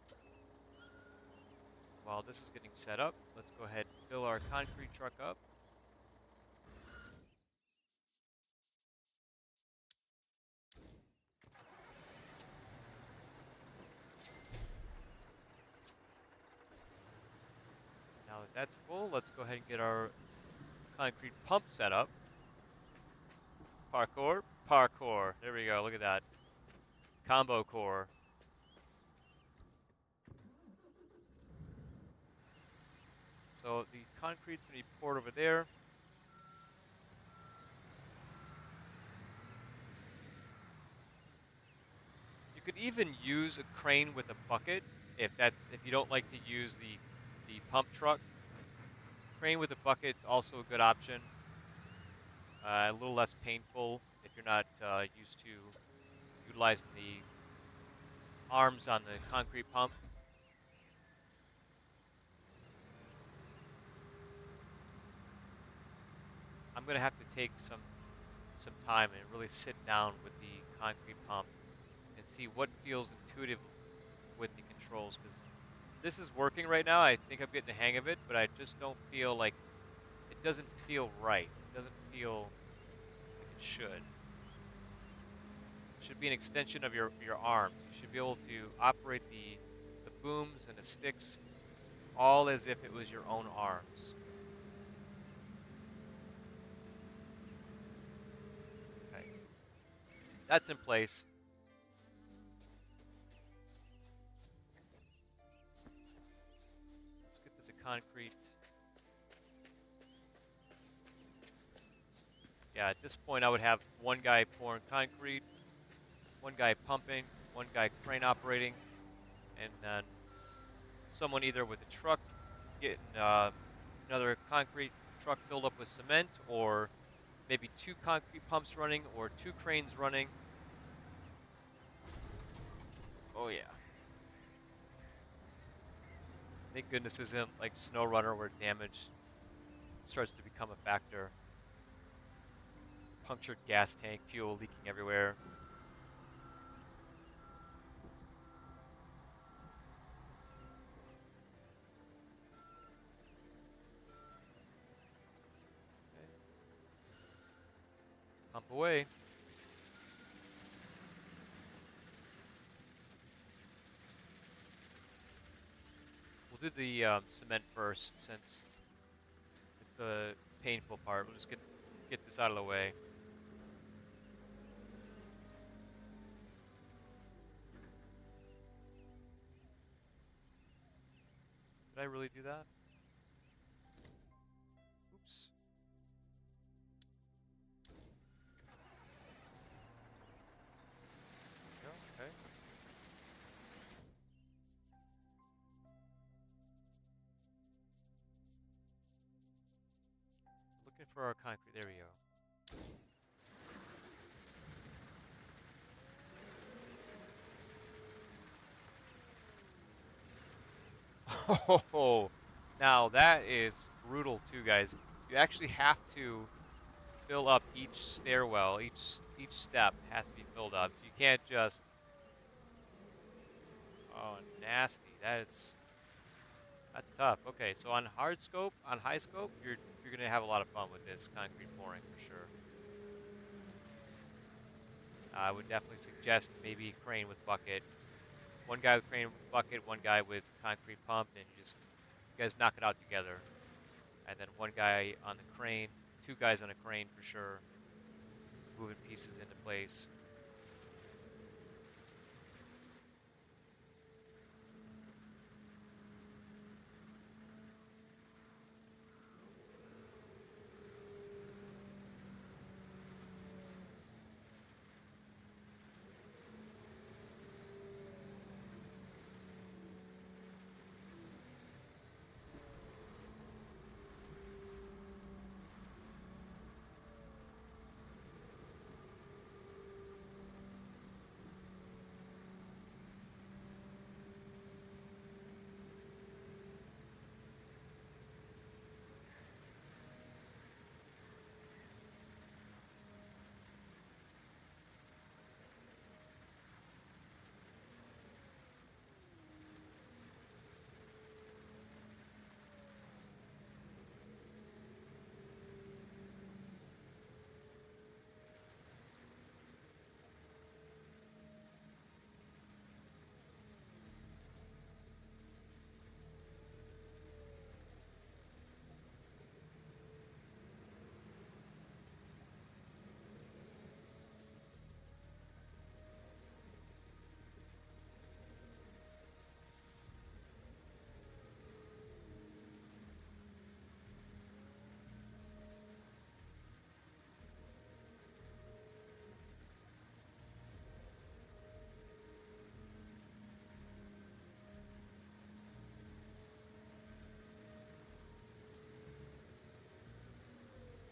Speaker 1: While this is getting set up, let's go ahead and fill our concrete truck up. Now that that's full, let's go ahead and get our concrete pump set up. Parkour, parkour. There we go, look at that. Combo core. So the concrete's going to be poured over there. You could even use a crane with a bucket if you don't like to use the pump truck. Crane with a bucket's also a good option. A little less painful if you're not used to utilizing the arms on the concrete pump. I'm gonna have to take some time and really sit down with the concrete pump and see what feels intuitive with the controls, because this is working right now. I think I'm getting the hang of it, but I just don't feel like it doesn't feel right. It doesn't feel like it should. It should be an extension of your arms. You should be able to operate the booms and the sticks all as if it was your own arms. Okay, that's in place. Let's get to the concrete. Yeah, at this point I would have one guy pouring concrete, one guy pumping, one guy crane operating, and then someone either with a truck getting another concrete truck filled up with cement, or maybe two concrete pumps running, or two cranes running. Oh yeah. Thank goodness this isn't like Snow Runner where damage starts to become a factor. Punctured gas tank, fuel leaking everywhere. Okay. away. We'll do the cement first, since it's the painful part. We'll just get this out of the way. Did I really do that? Oops. There we go. Okay. Looking for our concrete. There we go. Oh, now that is brutal too, guys. You actually have to fill up each stairwell. Each step has to be filled up. So you can't just. Oh, nasty. That's tough. Okay, so on hard scope, on high scope, you're gonna have a lot of fun with this concrete pouring for sure. I would definitely suggest maybe crane with bucket. One guy with crane bucket, one guy with concrete pump, and you guys knock it out together. And then one guy on the crane, two guys on a crane for sure, moving pieces into place.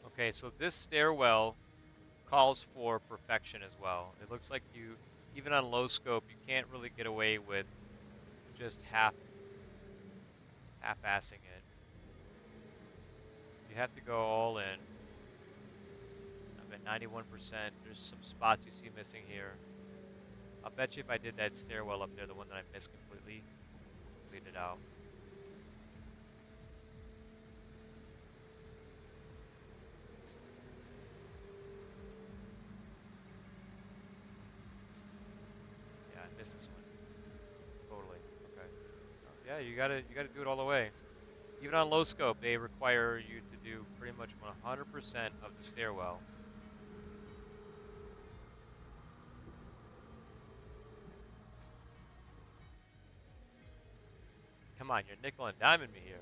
Speaker 1: Okay, so this stairwell calls for perfection as well. It looks like even on low scope, you can't really get away with just half-assing it. You have to go all in. I'm at 91%. There's some spots you see missing here. I'll bet you if I did that stairwell up there, the one that I missed completely, we'll complete it out. Yeah, I missed this one. Totally. Okay. Yeah, you gotta do it all the way. Even on low scope, they require you to do pretty much 100% of the stairwell. Come on, you're nickel and diming me here.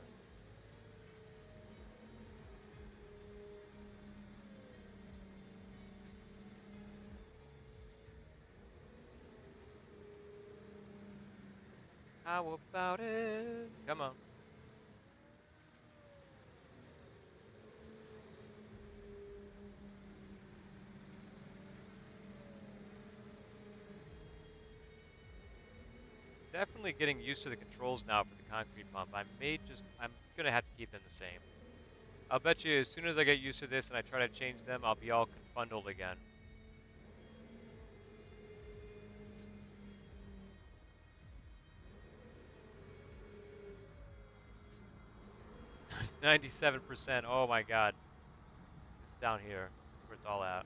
Speaker 1: How about it? Come on. Definitely getting used to the controls now for the concrete pump. I'm gonna have to keep them the same. I'll bet you as soon as I get used to this and I try to change them, I'll be all confundeled again. 97%. Oh my god. It's down here. That's where it's all at.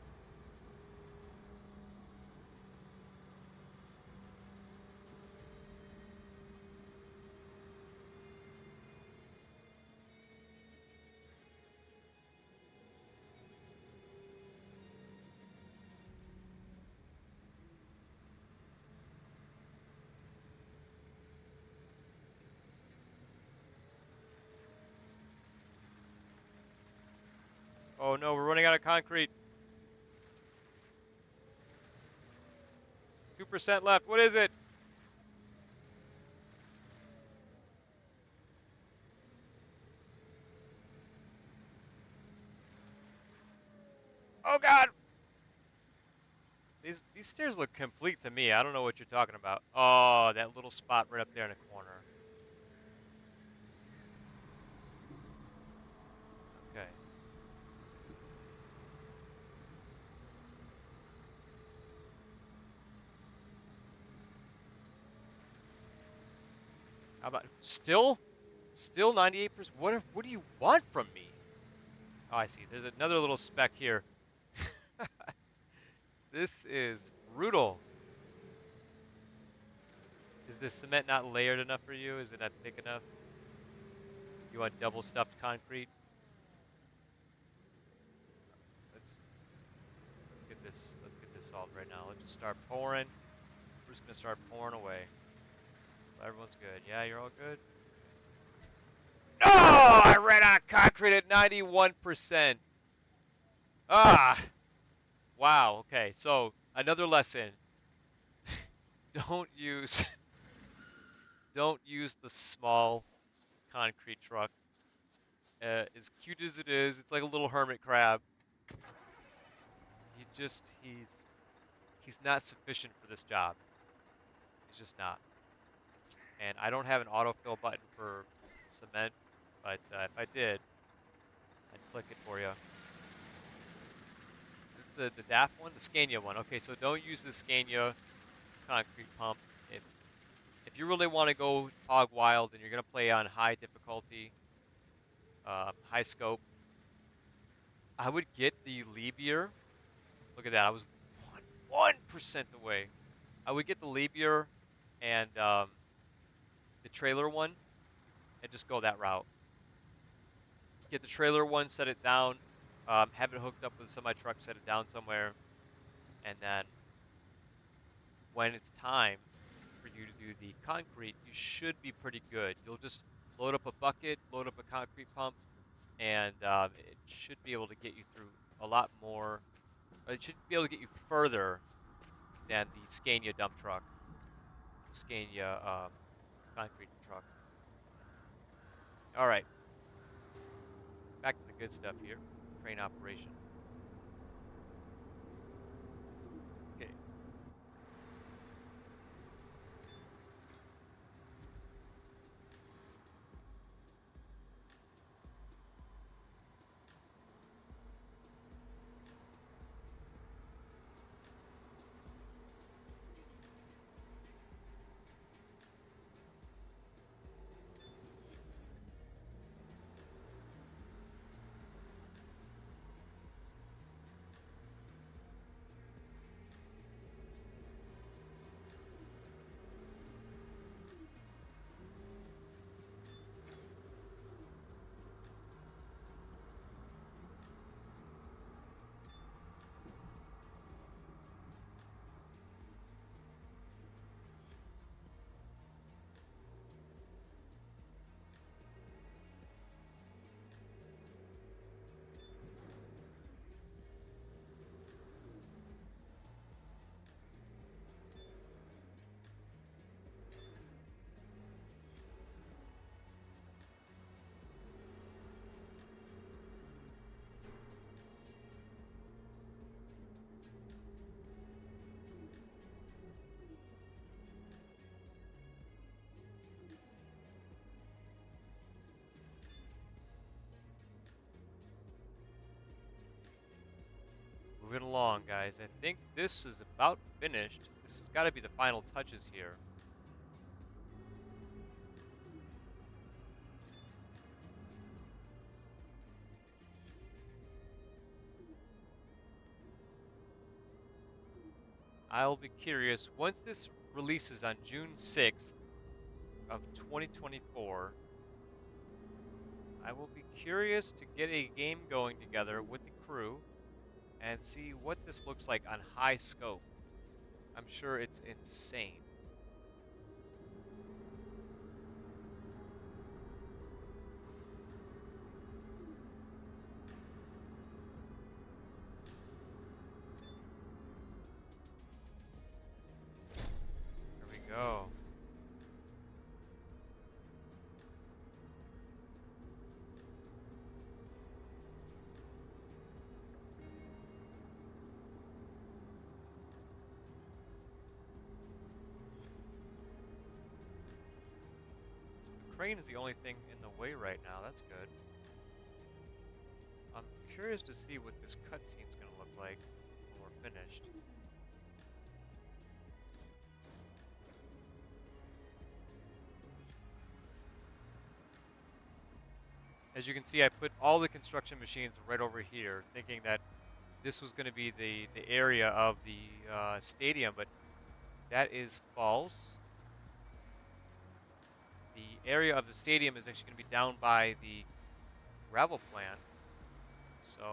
Speaker 1: Oh no, we're running out of concrete. 2% left. What is it? Oh god. These stairs look complete to me. I don't know what you're talking about. Oh, that little spot right up there in the corner. Okay. How about still 98%? What do you want from me? Oh, I see. There's another little speck here. This is brutal. Is the cement not layered enough for you? Is it not thick enough? You want double stuffed concrete? Let's let's get this solved right now. Let's just start pouring. We're just gonna start pouring away. Everyone's good. Yeah, you're all good. No, I ran out of concrete at 91%. Ah, wow. Okay, so another lesson: don't use don't use the small concrete truck. As cute as it is, it's like a little hermit crab. He's not sufficient for this job. He's just not. And I don't have an autofill button for cement, but if I did, I'd click it for you. Is this the DAF one? The Scania one. Okay, so don't use the Scania concrete pump. If you really want to go hog wild and you're going to play on high difficulty, high scope, I would get the Liebherr. Look at that. I was 1% away. I would get the Liebherr and the trailer one and just go that route. Get the trailer one, set it down, have it hooked up with a semi truck, set it down somewhere, and then when it's time for you to do the concrete, you should be pretty good. You'll just load up a bucket, load up a concrete pump, and it should be able to get you through a lot more. It should be able to get you further than the Scania dump truck, Scania concrete truck. All right, back to the good stuff here. Crane operation. Okay. Moving along, guys. I think this is about finished. This has got to be the final touches here. I'll be curious. Once this releases on June 6th of 2024, I will be curious to get a game going together with the crew and see what this looks like on high scope. I'm sure it's insane. crane is the only thing in the way right now. That's good. I'm curious to see what this cutscene's going to look like when we're finished. As you can see, I put all the construction machines right over here, thinking that this was going to be the area of the stadium, but that is false. The area of the stadium is actually going to be down by the gravel plant. So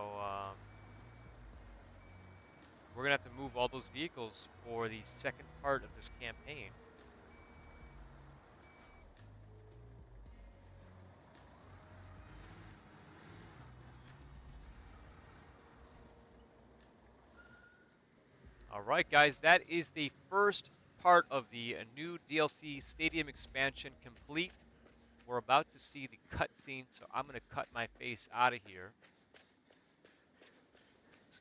Speaker 1: we're going to have to move all those vehicles for the second part of this campaign. All right, guys, that is the first part of the new DLC Stadium expansion complete. We're about to see the cutscene, so I'm going to cut my face out of here. Let's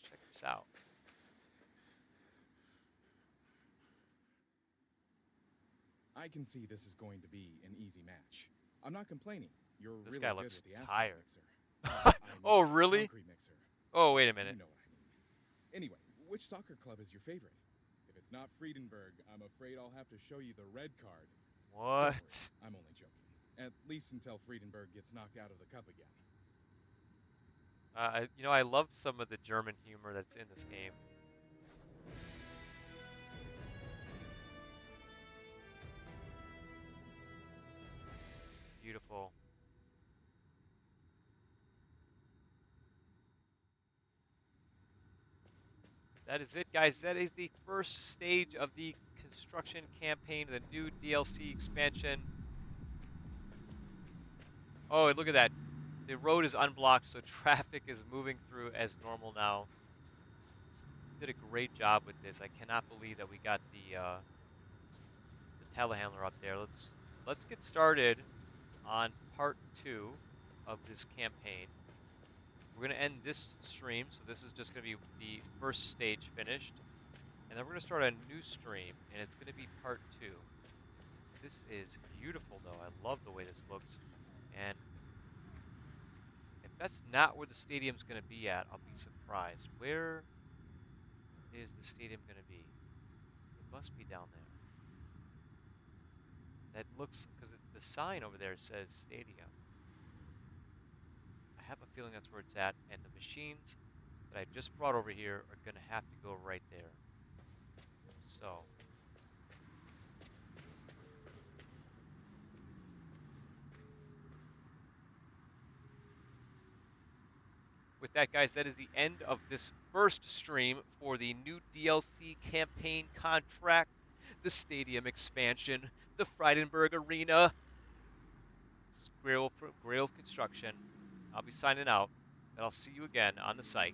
Speaker 1: check this out.
Speaker 2: I can see this is going to be an easy match. I'm not complaining. You're
Speaker 1: This
Speaker 2: really
Speaker 1: guy
Speaker 2: good
Speaker 1: looks
Speaker 2: with the asphalt
Speaker 1: tired.
Speaker 2: mixer. I mean,
Speaker 1: Oh, really?
Speaker 2: concrete mixer.
Speaker 1: Oh, wait a minute.
Speaker 2: You know what I mean. Anyway, which soccer club is your favorite? If it's not Friedenberg, I'm afraid I'll have to show you the red card. Don't worry,
Speaker 1: What?
Speaker 2: I'm only joking. At least until Friedenberg gets knocked out of the cup again.
Speaker 1: I love some of the German humor that's in this game. Beautiful. That is it, guys. That is the first stage of the construction campaign, the new DLC expansion. Oh, look at that. The road is unblocked, so traffic is moving through as normal now. Did a great job with this. I cannot believe that we got the telehandler up there. Let's get started on part 2 of this campaign. We're going to end this stream, so this is just going to be the first stage finished. And then we're going to start a new stream, and it's going to be part 2. This is beautiful, though. I love the way this looks. And if that's not where the stadium's going to be at, I'll be surprised. Where is the stadium going to be? It must be down there. That looks, because the sign over there says stadium. I have a feeling that's where it's at, and the machines that I just brought over here are going to have to go right there. So, with that, guys, that is the end of this first stream for the new DLC campaign contract, the stadium expansion, the Friedenberg Arena, Grail Construction. I'll be signing out, and I'll see you again on the site.